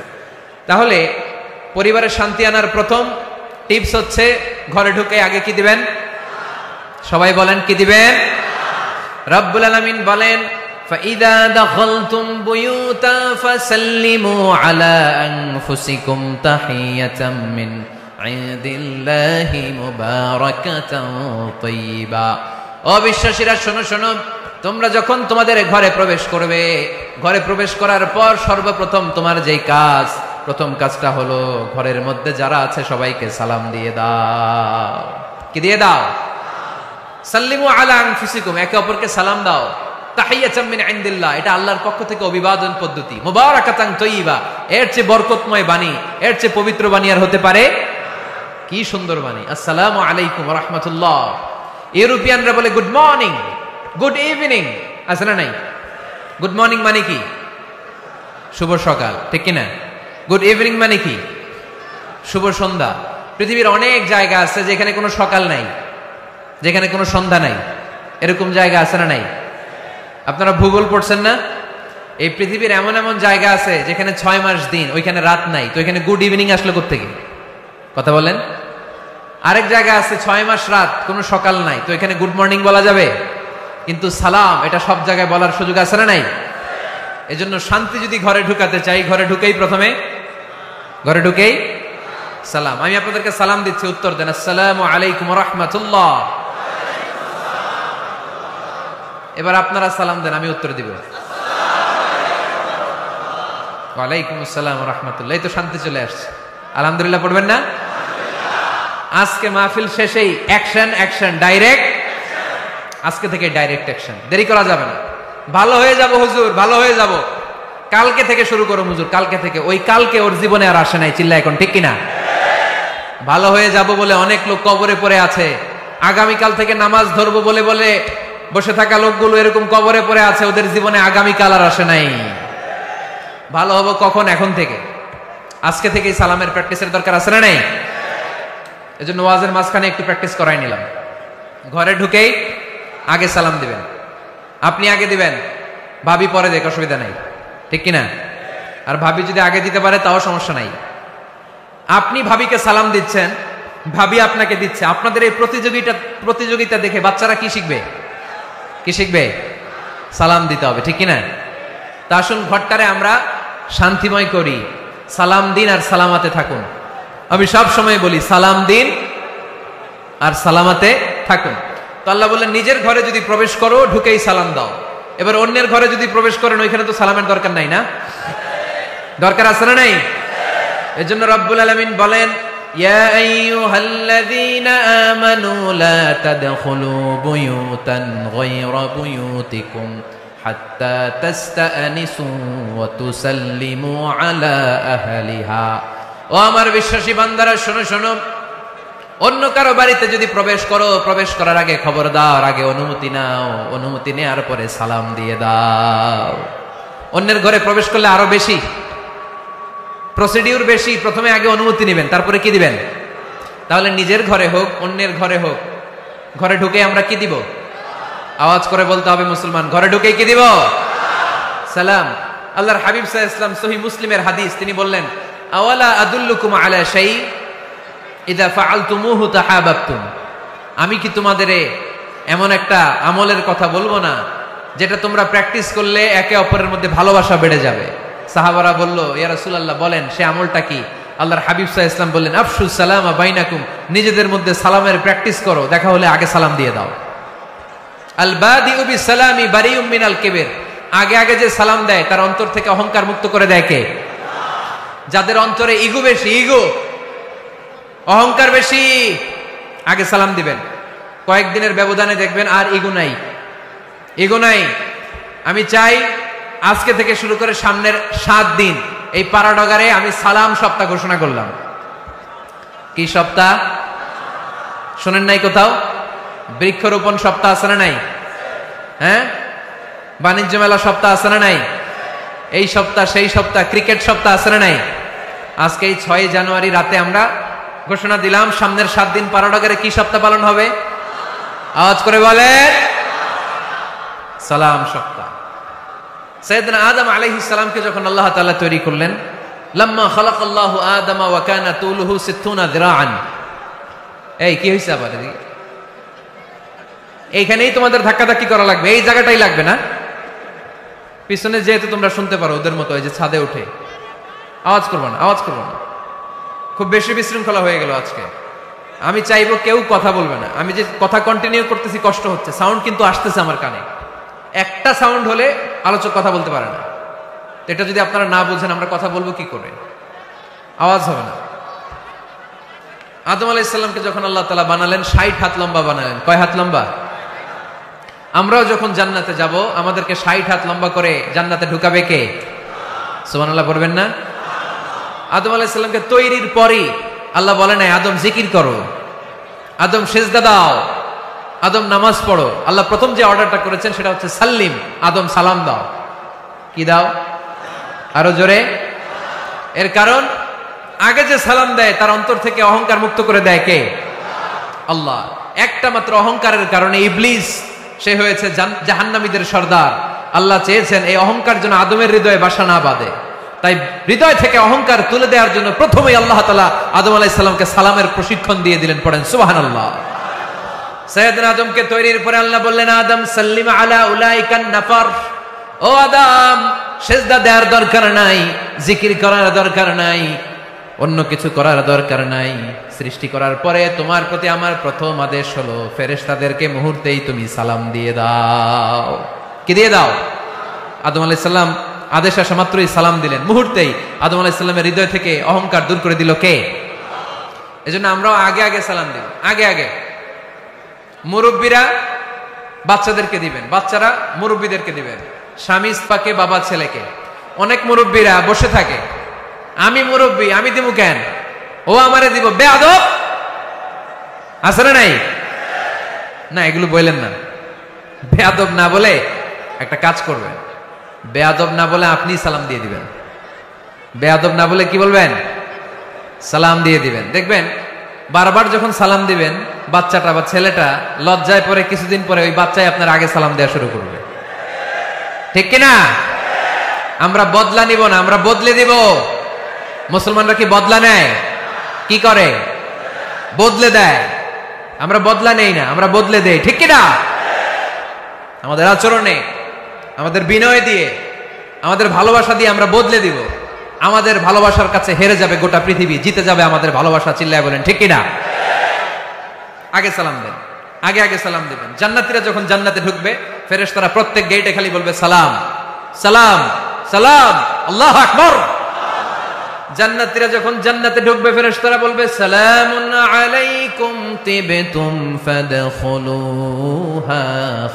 তাহলে পরিবারের শান্তি আনার প্রথম টিপস হচ্ছে ঘরে ঢুকে আগে কি দিবেন? সবাই বলেন কি দিবেন? রব্বুল আলামিন বলেন فَإِذَا دَخَلْتُمْ بُيُوتًا فَسَلِّمُوا عَلَى أَنفُسِكُمْ تَحِيَّةً مِّنْ عِندِ اللَّهِ مُبَارَكَةً طَيِّبَةً। অবিশ্বাসীরা শোনো শোনো, তোমরা যখন তোমাদের ঘরে প্রবেশ করবে, ঘরে প্রবেশ করার পর সর্বপ্রথম তোমার যেই কাজ, প্রথম কাজটা হলো ঘরের মধ্যে যারা আছে সবাইকে সালাম দিয়ে দাও। কি দিয়ে দাও? সাল্লিমু আলা আনফুসিকুম, একে অপরকে সালাম দাও। তাহিয়াতাম মিন ইনদিল্লাহ, এটা আল্লাহর পক্ষ থেকে অভিবাদন পদ্ধতি। মুবারাকাতান তাইয়্যিবা, এর চেয়ে বরকতময় বাণী, এর চেয়ে পবিত্র বাণী আর হতে পারে? কি সুন্দর বাণী। আসসালামু আলাইকুম ওয়া রাহমাতুল্লাহ। ইউরোপিয়ানরা বলে গুড মর্নিং, গুড ইভিনিং, আছে না নাই? গুড মর্নিং মানে কি? শুভ সকাল, ঠিক কিনা? গুড ইভিনিং মানে কি? শুভ সন্ধ্যা। পৃথিবীর অনেক জায়গা আছে যেখানে কোনো সকাল নাই, যেখানে কোনো সন্ধ্যা নাই। এরকম জায়গা আছে না নাই? আপনারা ভূগোল পড়ছেন না? এই পৃথিবীর এমন এমন জায়গা আছে যেখানে 6 মাস দিন, ওইখানে রাত নাই, তো এখানে গুড ইভিনিং আসলো কোত্থেকে? কথা বলেন। আরেক জায়গা আছে 6 মাস রাত, কোনো সকাল নাই, তো এখানে গুড মর্নিং বলা যাবে? কিন্তু সালাম এটা সব জায়গায় বলার সুযোগ আছে না নাই? এজন্য শান্তি যদি ঘরে ঢুকাতে চাই, ঘরে ঢুকেই প্রথমে ঘরে ঢুকেই সালাম। আমি আপনাদেরকে সালাম দিচ্ছি, উত্তর দেন। আসসালামু আলাইকুম ওয়া রাহমাতুল্লাহ। এবার আপনারা সালাম দেন, আমি উত্তর দিব। ওয়ালাইকুম আসসালাম ওয়া রাহমাতুল্লাহ। এই তো শান্তি চলে আসছে। আলহামদুলিল্লাহ পড়বেন না? আজকে মাহফিল শেষেই অ্যাকশন, অ্যাকশন, ডাইরেক্ট। আজকে থেকে ডাইরেক্ট অ্যাকশন, দেরি করা যাবে না। ভালো হয়ে যাব হুজুর, ভালো হয়ে যাব, কালকে থেকে শুরু করো হুজুর, কালকে থেকে। ওই কালকে ওর জীবনে আর আসে নাই, চিল্লা এখন, ঠিক কিনা? ভালো হয়ে যাব বলে অনেক লোক কবরে পড়ে আছে। আগামীকাল থেকে নামাজ ধরবো বলে বলে বসে থাকা লোকগুলো এরকম কবরে পড়ে আছে, ওদের জীবনে আগামীকাল আর আসে নাই। ভালো হবো কখন? এখন থেকে, আজকে থেকেই সালামের প্র্যাকটিসের দরকার আছে না নাই? এজন্য ওয়াজের মাঝখানে একটু প্র্যাকটিস করাই নিলাম। ঘরে ঢুকেই আগে সালাম দিবেন। আপনি আগে দিবেন, ভাবি পরে দেখ, অসুবিধা নাই, ঠিক কিনা? আর ভাবি যদি আগে দিতে পারে তাও সমস্যা নাই। আপনি ভাবিকে সালাম দিচ্ছেন, ভাবি আপনাকে দিচ্ছে। আপনাদের এই প্রতিযোগিতা দেখে বাচ্চারা কি শিখবে? কি শিখবে? সালাম দিতে হবে, ঠিক কিনা? তা আসুন ঘরটারে আমরা শান্তিময় করি। সালাম দিন আর সালামাতে থাকুন। আমি সব সময় বলি সালাম দিন আর সালামাতে থাকুন। তো আল্লাহ বললেন নিজের ঘরে যদি প্রবেশ করো ঢুকেই সালাম দাও। এবার অন্যের ঘরে যদি প্রবেশ করেন ওইখানে তো সালামের দরকার নাই, না? দরকার আছে না নাই? এজন্য রব্বুল আলামিন বলেন ইয়া আইয়ুহাল্লাযীনা আমানু লা তাদখুলু বুয়ুতান গায়রা বুয়ুতিকুম হাত্তা তাস্তানিসু ওয়া তুসাল্লিমু আলা আহলিহা। ও আমার বিশ্বাসী বান্দারা, শোনো শোনো, অন্য কারো বাড়িতে যদি প্রবেশ করো, প্রবেশ করার আগে খবরদার আগে অনুমতি নাও, অনুমতি নেওয়ার পরে সালাম দিয়ে দাও। অন্যের ঘরে প্রবেশ করলে আরো বেশি প্রসিডিউর বেশি, প্রথমে আগে অনুমতি নেবেন, তারপরে কি দিবেন? তাহলে নিজের ঘরে হোক অন্যের ঘরে হোক, ঘরে ঢুকে আমরা কি দিব? আওয়াজ করে বলতে হবে মুসলমান, ঘরে ঢুকে কি দিব? সালাম। আল্লাহর হাবিব সাল্লাল্লাহু আলাইহি ওয়াসাল্লাম সহিহ মুসলিমের হাদিস, তিনি বললেন আওয়ালা আদুল্লুকুম আলা শাই ইযা ফাআলতুমুহু তাহাবাবতুম। আমি কি তোমাদের এমন একটা আমলের কথা বলবো না যেটা তোমরা প্র্যাকটিস করলে একে অপরের মধ্যে ভালোবাসা বেড়ে যাবে? সাহাবারা বলল ইয়া রাসূলুল্লাহ বলেন সে আমলটা কি? আল্লাহর হাবিব সাল্লাল্লাহু আলাইহি ওয়াসাল্লাম বললেন আফশুস সালামা বাইনাকুম, নিজেদের মধ্যে সালামের প্র্যাকটিস করো, দেখা হলে আগে সালাম দিয়ে দাও। আল বাদিউ বিস সালামি বারিউম মিনাল কিবর, আগে আগে যে সালাম দেয় তার অন্তর থেকে অহংকার মুক্ত করে দেয় কে? যাদের অন্তরে ইগো বেশি, ইগো অহংকার বেশি, আগে সালাম দিবেন। কয়েকদিনের ব্যবধানে দেখবেন আর ইগো নাই, ইগো নাই। আমি চাই আজকে থেকে শুরু করে সামনের 7 দিন এই পাড়াডগারে আমি সালাম সপ্তাহ ঘোষণা করলাম। কি সপ্তাহ? শোনেন নাই কোথাও? বৃক্ষরোপণ সপ্তাহ আছে না নাই? হ্যাঁ, বাণিজ্য মেলা সপ্তাহ আছে না নাই? এই সপ্তাহ সেই সপ্তাহ, ক্রিকেট সপ্তাহ আছে না নাই? আজকে এই 6 জানুয়ারি রাতে আমরা ঘোষণা দিলাম সামনের 7 দিন পাড়াডগারে কি সপ্তাহ পালন হবে? আওয়াজ করে বলেন, সালাম সপ্তাহ। সাইয়েদনা আদম আলাইহিস সালামকে যখন আল্লাহ তাআলা তৈরি করলেন, লাম্মা খালাকাল্লাহু আদামা ওয়া কানা তুলুহু 60 যিরাআন। এই কি হইছে আবার? এইখানেই তোমাদের ধাক্কাধাক্কি করা লাগবে, এই জায়গাটাই লাগবে না? পিছনে যেহেতু তোমরা শুনতে পারো ওদের মতো, এই যে ছাদে উঠে আওয়াজ করবো না, আওয়াজ করবো না। খুব বেশি বিশৃঙ্খলা হয়ে গেল আজকে। আমি চাইবো কেউ কথা বলবে না। আমি যে কথা কন্টিনিউ করতেছি কষ্ট হচ্ছে, সাউন্ড কিন্তু আসতেছে আমার কানে। একটা সাউন্ড হলে আলোচক কথা বলতে পারে না। এটা যদি আপনারা না বুঝেন আমরা কথা বলবো কি করে? আওয়াজ হবে না। আদম আলাইহিস সালামকে যখন আল্লাহ তাআলা বানালেন 60 হাত লম্বা বানালেন। কয় হাত লম্বা? আমরাও যখন জান্নাতে যাব আমাদেরকে 60 হাত লম্বা করে জান্নাতে ঢুকাবে কে? সুবহানাল্লাহ পড়বেন না? আদম আলাইহিস সালামকে তৈরির পরই আল্লাহ বলে নাই আদম জিকির করো, আদম সিজদা দাও, আদম নামাজ পড়ো। আল্লাহ প্রথম যে অর্ডারটা করেছেন সেটা হচ্ছে সাল্লিম, আদম সালাম দাও। কি দাও? আরো জোরে। এর কারণ আগে যে সালাম দেয় তার অন্তর থেকে অহংকার মুক্ত করে দেয় কে? আল্লাহ। একটা মাত্র অহংকারের কারণে ইবলিস সে হয়েছে জাহান্নামীদের সর্দার। আল্লাহ চেয়েছেন এই অহংকার যেন আদমের হৃদয়ে বাসা না বাঁধে। তাই হৃদয় থেকে অহংকার তুলে দেওয়ার জন্য প্রথমেই আল্লাহ তাআলা আদম আলাইহিস সালামকে সালামের প্রশিক্ষণ দিয়ে দিলেন। পড়েন সুবহানাল্লাহ। সাইয়েদনা আদমকে তৈরির পরে আল্লাহ বললেন, আদম সাল্লিম আলা উলাইকান নাফার। ও আদম, সিজদা দেওয়ার দরকার নাই, জিকির করার দরকার নাই, অন্য কিছু করার দরকার নাই। সৃষ্টি করার পরে তোমার প্রতি আমার প্রথম আদেশ হলো ফেরেশতাদেরকে মুহূর্তেই তুমি সালাম দিয়ে দাও। কি দিয়ে দাও? আদম আলাইহিস সালাম আদেশ আসা মাত্রই সালাম দিলেন। মুহূর্তেই আদম আলাইহিস সালামের হৃদয় থেকে অহংকার দূর করে দিল কে? এজন্য আমরাও আগে আগে সালাম দিব। আগে আগে মুরব্বীরা বাচ্চাদেরকে দিবেন, বাচ্চারা মুরব্বীদেরকে দিবেন। স্বামী স্ত্রীকে, বাবা ছেলেকে। অনেক মুরব্বীরা বসে থাকে, আমি মুরব্বী আমি দিব কেন, ও আমারে দিব, বেয়াদব। আছে না নাই? না, এগুলো বললেন না। বেয়াদব না বলে একটা কাজ করবেন, বেয়াদব না বলে আপনি সালাম দিয়ে দিবেন। বেয়াদব না বলে কি বলবেন? সালাম দিয়ে দিবেন। দেখবেন বারবার যখন সালাম দিবেন বাচ্চাটা বা ছেলেটা লজ্জায় পরে কিছুদিন পরে ওই বাচ্চাই আপনার আগে সালাম দেওয়া শুরু করবে। ঠিক কিনা? আমরা বদলা নিব না, আমরা বদলে দিব। মুসলমানরা কি বদলা নেয়? কি করে? বদলে দেয়। আমরা বদলা নেই না, আমরা বদলে দেই। ঠিক কিনা? আমাদের আচরণে, আমাদের বিনয় দিয়ে, আমাদের ভালোবাসা দিয়ে আমরা বদলে দিব। আমাদের ভালোবাসার কাছে হেরে যাবে গোটা পৃথিবী, জিতে যাবে আমাদের ভালোবাসা। চিল্লায় বলেন ঠিক কিনা? আগে সালাম দেন, আগে আগে সালাম দেবেন। জান্নাতীরা যখন জান্নাতে ঢুকবে ফেরেশতারা প্রত্যেক গেটে খালি বলবে সালাম সালাম সালাম, আল্লাহু আকবার। জান্নাতীরা যখন জান্নাতে ঢুকবে ফেরেশতারা বলবে সালামুন আলাইকুম তিবতুম ফাদখুলুহা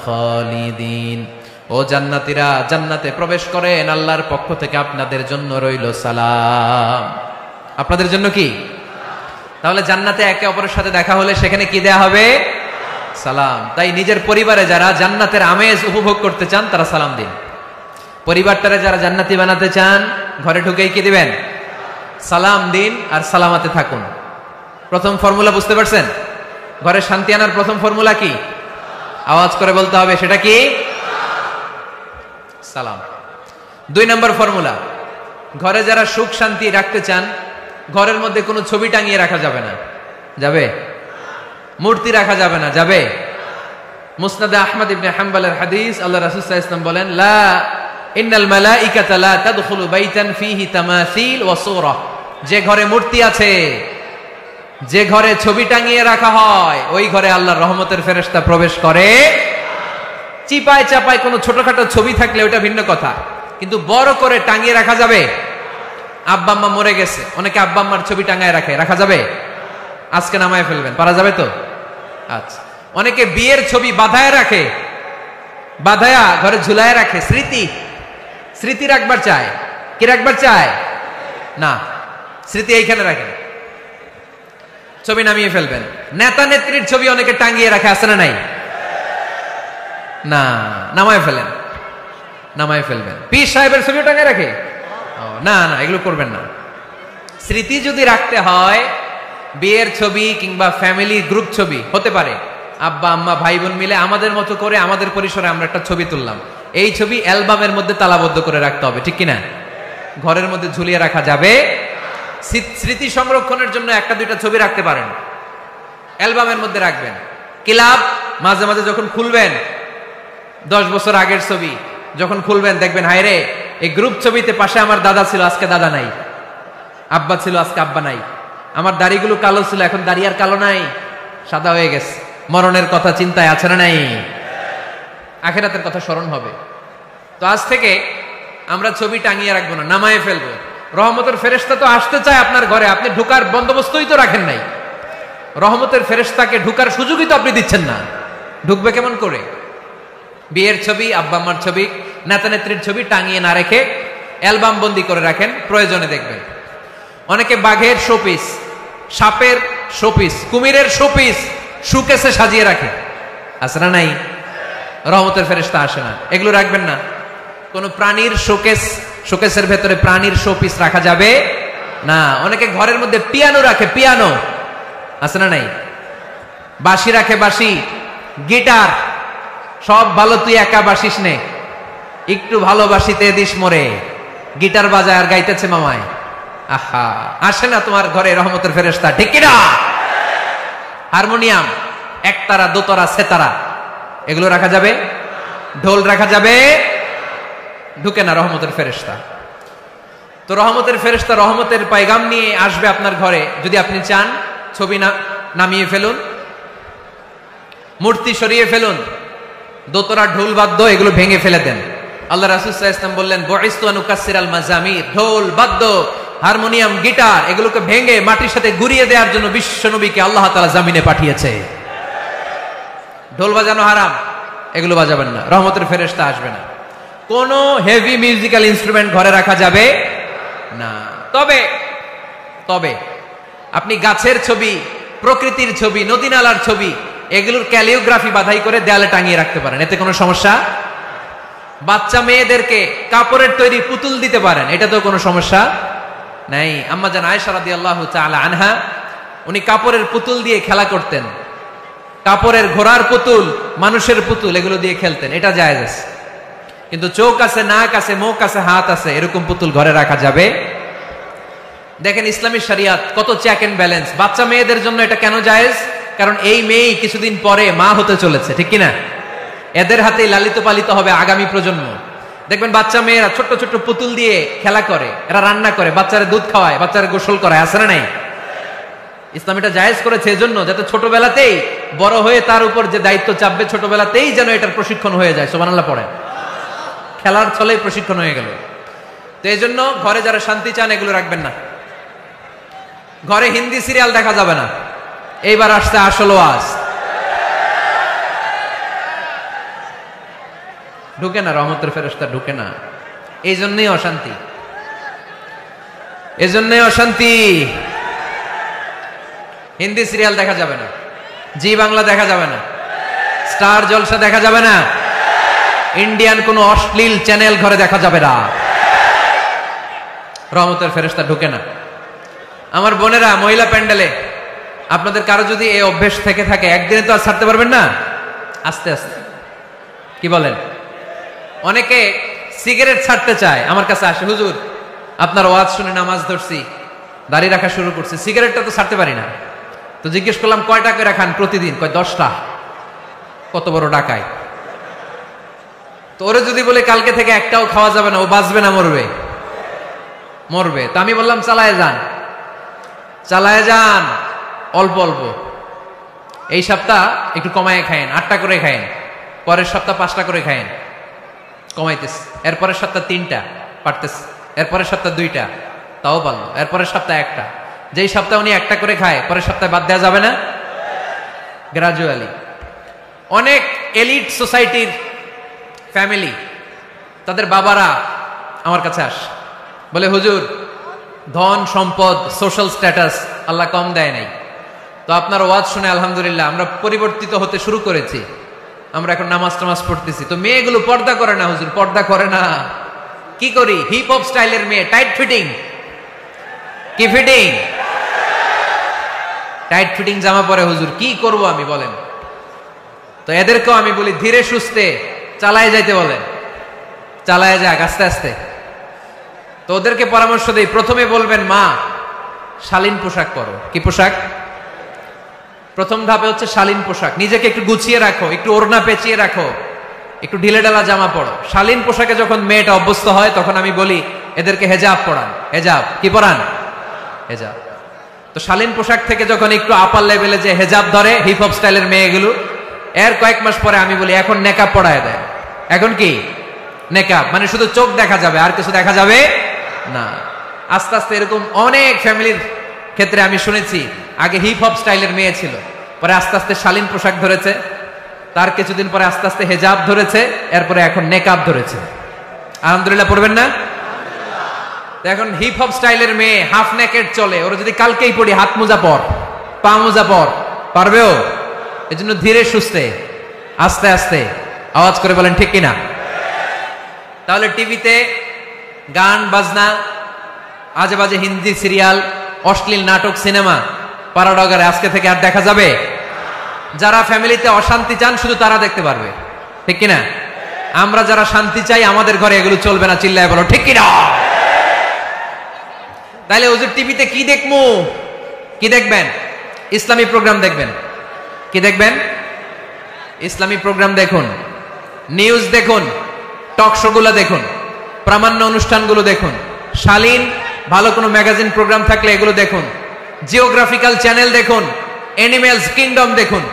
খালিদিন। ও জান্নাতীরা, জান্নাতে প্রবেশ করেন, আল্লাহর পক্ষ থেকে আপনাদের জন্য রইল সালাম। আপনাদের জন্য কি? তাহলে জান্নাতে একে অপরের সাথে দেখা হলে সেখানে কি দেয়া হবে? সালাম। তাই নিজের পরিবারে যারা জান্নাতের আমেজ উপভোগ করতে চান তারা সালাম দিন। পরিবারটারে যারা জান্নাতি বানাতে চান ঘরে ঢুকেই কি দিবেন? সালাম দিন আর সালামাতে থাকুন। প্রথম ফর্মুলা বুঝতে পারছেন? ঘরে শান্তি আনার প্রথম ফর্মুলা কি? আওয়াজ করে বলতে হবে, সেটা কি? সালাম। 2 নম্বর ফর্মুলা, ঘরে যারা সুখ শান্তি রাখতে চান ঘরের মধ্যে কোনো ছবি টাঙিয়ে রাখা যাবে না। যাবে? মূর্তি রাখা যাবে না। যাবে? মুসনাদে আহমদ ইবনে হাম্বলের হাদিস, আল্লাহ রাসূল সাল্লাল্লাহু আলাইহি ওয়াসাল্লাম বলেন, লা ইন্নাল মালাইকাতা লা তাদখুলু বাইতান ফীহি তামাসিল ওয়া সূরা। যে ঘরে মূর্তি আছে, যে ঘরে ছবি টাঙিয়ে রাখা হয়, ওই ঘরে আল্লাহর রহমতের ফেরেশতা প্রবেশ করে। চিপায় চাপায় কোনো ছোটখাটো ছবি থাকলে ওটা ভিন্ন কথা, কিন্তু বড় করে টাঙিয়ে রাখা যাবে? আব্বা আম্মা মরে গেছে, অনেকে আব্বা আম্মার ছবি টাঙায় রাখা যাবে? আজকে নামায় ফেলবেন, পারা যাবে তো? আচ্ছা। অনেকে বিয়ের ছবি বাঁধায় রাখে, বাঁধায়া ঘরে ঝুলায় রাখে, স্মৃতি রাখবার চায়। কি রাখবার চায়? না, স্মৃতি এইখানে রাখেন, ছবি নামিয়ে ফেলবেন। নেতা নেত্রীর ছবি অনেকে টাঙিয়ে রাখে, আছে না নাই? না, নামায় ফেলেন, নামায় ফেলবেন। পীর সাহেবের ছবিও টাঙিয়ে রাখে? না না, এগুলো করবেন না। স্মৃতি যদি রাখতে হয়, বিয়ের ছবি কিংবা ফ্যামিলি গ্রুপ ছবি হতে পারে, আব্বা আম্মা ভাই বোন মিলে আমাদের মতো করে আমাদের পরিসরে আমরা একটা ছবি তুললাম, এই ছবি অ্যালবামের মধ্যে তালাবদ্ধ করে রাখতে হবে, ঠিক কিনা? ঘরের মধ্যে ঝুলিয়ে রাখা যাবে? স্মৃতি সংরক্ষণের জন্য একটা দুইটা ছবি রাখতে পারেন, অ্যালবামের মধ্যে রাখবেন। ক্লাব মাঝে মাঝে যখন খুলবেন, 10 বছর আগের ছবি যখন খুলবেন, দেখবেন হায় রে, এই গ্রুপ ছবিতে পাশে আমার দাদা ছিল, আজকে দাদা নাই, আব্বা ছিল, আজকে আব্বা নাই, আমার দাড়িগুলো কালো ছিল, এখন দাড়ি আর কালো নাই, সাদা হয়ে গেছে। মরণের কথা চিন্তায় আছে না নাই? আখিরাতের কথা স্মরণ হবে। তো আজ থেকে আমরা ছবি টাঙিয়ে রাখবো না, নামায়ে ফেলবো। রহমতের ফেরেশতা তো আসতে চায় আপনার ঘরে, আপনি ঢুকার বন্দোবস্তই তো রাখেন নাই। রহমতের ফেরেশতাকে ঢুকার সুযোগই তো আপনি দিচ্ছেন না, ঢুকবে কেমন করে? বিয়ের ছবি, আব্বা আম্মার ছবি, নেতা নেত্রীর ছবি টাঙিয়ে না রেখে অ্যালবাম বন্দি করে রাখেন, প্রয়োজনে দেখবেন। অনেকে বাঘের শোপিস, সাপের শোপিস, কুমিরের শোপিস শোকেসে সাজিয়ে রাখে, আছে না নাই? রহমতের ফেরেশতা আসে না, এগুলো রাখবেন না। কোন প্রাণীর শোকেসের ভেতরে প্রাণীর শোপিস রাখা যাবে না। অনেকে ঘরের মধ্যে পিয়ানো রাখে, পিয়ানো, আছে না নাই? বাঁশি রাখে, বাঁশি, গিটার, সব ভালো, তুই একা বাসিস নে, একটু ভালোবাসিতে দিস মোরে, গিটার বাজায় আর গাইতেছে মামায়। আহা, আসে না তোমার ঘরে রহমতের ফেরেশতা, ঠিক কিনা? হারমোনিয়াম, একতারা, দোতারা, সেতারা, এগুলো রাখা যাবে? ঢোল রাখা যাবে? ঢুকে না রহমতের ফেরেশতা। তো রহমতের ফেরেশতা রহমতের পায়গাম নিয়ে আসবে আপনার ঘরে। যদি আপনি চান, ছবি নামিয়ে ফেলুন, মূর্তি সরিয়ে ফেলুন, দোতরা, ঢোল বাদ্য এগুলো ভেঙে ফেলে দেন। আল্লাহ রাসূল সাল্লাল্লাহু আলাইহি ওয়াসাল্লাম বললেন, বুইসতু আন উকাসসিরাল মাজামির, ঢোল বাদ্য, হারমোনিয়াম, গিটার, এগুলোকে ভেঙে মাটির সাথে গুড়িয়ে দেওয়ার জন্য বিশ্ব নবীকে আল্লাহ তাআলা জমিনে পাঠিয়েছে। ঢোল বাজানো হারাম, এগুলো বাজাবেন না, রহমতের ফেরেশতা আসবে না। কোন হেভি মিউজিক্যাল ইনস্ট্রুমেন্ট ঘরে রাখা যাবে না। তবে আপনি গাছের ছবি, প্রকৃতির ছবি, নদী নালার ছবি, এগুলোর ক্যালিওগ্রাফি বাধাই করে দেয়ালে টাঙিয়ে রাখতে পারেন, এতে কোনো সমস্যা। বাচ্চা মেয়েদেরকে কাপড়ের তৈরি পুতুল দিতে পারেন, এটা তো কোনো সমস্যা নাই। আম্মা জান আয়েশা রাদিয়াল্লাহু তাআলা আনহা, উনি কাপড়ের পুতুল দিয়ে খেলা করতেন, কাপড়ের ঘোড়ার পুতুল, মানুষের পুতুল, এগুলো দিয়ে খেলতেন, এটা জায়েজ আছে। কিন্তু চোখ আছে, নাক আছে, মুখ আছে, হাত আছে, এরকম পুতুল ঘরে রাখা যাবে? দেখেন ইসলামী শরিয়াত কত চেক এন্ড ব্যালেন্স। বাচ্চা মেয়েদের জন্য এটা কেন জায়েজ? কারণ এই মেয়ে কিছুদিন পরে মা হতে চলেছে, ঠিক কিনা? এদের হাতেই লালিত পালিত হবে আগামী প্রজন্ম। দেখবেন বাচ্চা মেয়েরা ছোট্ট ছোট্ট পুতুল দিয়ে খেলা করে, এরা রান্না করে, বাচ্চারা দুধ খাওয়ায়, বাচ্চারা গোসল করায়, আছে না নাই? ইসলাম এটা জায়েজ করেছে এজন্য, যাতে ছোটবেলাতেই বড় হয়ে তার উপর যে দায়িত্ব চাপবে, ছোটবেলাতেই যেন এটার প্রশিক্ষণ হয়ে যায়। সুবহানাল্লাহ পড়ে, খেলার ছলেই প্রশিক্ষণ হয়ে গেল। তো এই জন্য ঘরে যারা শান্তি চান, এগুলো রাখবেন না। ঘরে হিন্দি সিরিয়াল দেখা যাবে না। এইবার আসছে আসল ওয়াজ, ঢুকে না, রহমতের ফেরেশতা ঢুকে না। এই জন্যই অশান্তি, এজন্যই অশান্তি। হিন্দি সিরিয়াল দেখা যাবে না, জি বাংলা দেখা যাবে না, স্টার জলসা দেখা যাবে না, ইন্ডিয়ান কোন অশ্লীল চ্যানেল ঘরে দেখা যাবে না। রহমতের ফেরেশতা ঢুকে না। আমার বোনেরা, মহিলা প্যান্ডেলে আপনাদের কারো যদি এই অভ্যেস থেকে থাকে, একদিনে তো আর ছাড়তে পারবেন না, আস্তে আস্তে, কি বলেন? অনেকে সিগারেট ছাড়তে চায়, আমার কাছে আসে, হুজুর আপনার ওয়াজ শুনে নামাজ ধরছি, দাড়ি রাখা শুরু করছি, সিগারেটটা তো ছাড়তে পারি না। তো জিজ্ঞেস করলাম, কয়টা করে খান প্রতিদিন? কয় 10টা। কত বড় ডাকায়! তো ওরে যদি বলে কালকে থেকে একটাও খাওয়া যাবে না, ও বাঁচবে না মরবে? মরবে। তো আমি বললাম, চালায় যান, অল্প অল্প, এই সপ্তাহ একটু কমায় খায়েন, 8টা করে খায়েন, পরের সপ্তাহ 5টা করে খায়েন, কমাইতেছে। এরপরের সপ্তাহ 3টা, পারতেছে। এরপরের সপ্তাহ 2টা, তাও পারলো। এরপরের সপ্তাহ 1টা। যেই সপ্তাহে উনি 1টা করে খায়, পরের সপ্তাহে বাদ দেওয়া যাবে না? গ্রাজুয়ালি। অনেক এলিট সোসাইটির ফ্যামিলি, তাদের বাবারা আমার কাছে আস বলে, হুজুর ধন সম্পদ সোশ্যাল স্ট্যাটাস আল্লাহ কম দেয় নাই, তো আপনার ওয়াজ শুনে আলহামদুলিল্লাহ আমরা পরিবর্তিত হতে শুরু করেছি, আমরা এখন নামাজ টামাজ পড়তেছি। তো মেয়েগুলো পর্দা করে না হুজুর, পর্দা করে না। কি করি? হিপ হপ স্টাইলের মেয়ে, টাইট ফিটিং। কি ফিটিং? টাইট ফিটিং জামা পরে হুজুর, কি করব আমি বলেন? তো এদেরকেও আমি বলি ধীরে সুস্থে চালায় যাইতে বলেন, চালায় যাক আস্তে আস্তে। তো ওদেরকে পরামর্শ দেই, প্রথমে বলবেন মা শালীন পোশাক পরো। কি পোশাক? প্রথম ধাপে হচ্ছে শালীন পোশাক। নিজেকে একটু গুছিয়ে রাখো, একটু ওড়না পেঁচিয়ে রাখো, একটু ঢিলেঢালা জামা পড়ো। শালীন পোশাকে যখন মেয়েটা অভ্যস্ত হয় তখন আমি বলি এদেরকে হেজাব পরান। হেজাব কি পরান? হেজাব। তো শালীন পোশাক থেকে যখন একটু আপার লেভেলে যে হেজাব ধরে হিপ হপ স্টাইলের মেয়েগুলো, এর কয়েক মাস পরে আমি বলি এখন নেকাব পড়ায় দেয়। এখন কি নেকাব? মানে শুধু চোখ দেখা যাবে, আর কিছু দেখা যাবে না। আস্তে আস্তে এরকম অনেক ফ্যামিলির ক্ষেত্রে আমি শুনেছি, আগে হিপ হপ স্টাইলের মেয়ে ছিল, পরে আস্তে আস্তে শালীন পোশাক ধরেছে, তার কিছুদিন পরে আস্তে আস্তে হেজাব ধরেছে, এরপরে এখন নেকাব ধরেছে। আলহামদুলিল্লাহ পড়বেন না? এখন হিপ হপ স্টাইলের মেয়ে হাফ নেকেড চলে, ওরা যদি কালকেই পড়ি হাত মোজা পর, পা মোজা পর, পারবেও? এজন্য ধীরে সুস্থে আস্তে আস্তে, আওয়াজ করে বলেন ঠিক কিনা? তাহলে টিভিতে গান বাজনা, আজে বাজে হিন্দি সিরিয়াল, অশ্লীল নাটক, সিনেমা পাড়াডগারে আজকে থেকে আর দেখা যাবে? যারা ফ্যামিলিতে অশান্তি চান শুধু তারা দেখতে পারবে, ঠিক কিনা? আমরা যারা শান্তি চাই আমাদের ঘরে এগুলো চলবে না। চিল্লায় বলো ঠিক কিনা? তাহলে হুজুর টিভিতে কি দেখবো? কি দেখবেন? ইসলামী প্রোগ্রাম দেখবেন। কি দেখবেন? ইসলামী প্রোগ্রাম দেখুন, নিউজ দেখুন, টক শো গুলো দেখুন, প্রামাণ্য অনুষ্ঠানগুলো দেখুন, শালীন ভালো কোনো ম্যাগাজিন প্রোগ্রাম থাকলে এগুলো দেখুন, জিওগ্রাফিক্যাল চ্যানেল দেখুন, অ্যানিমেলস কিংডম দেখুন,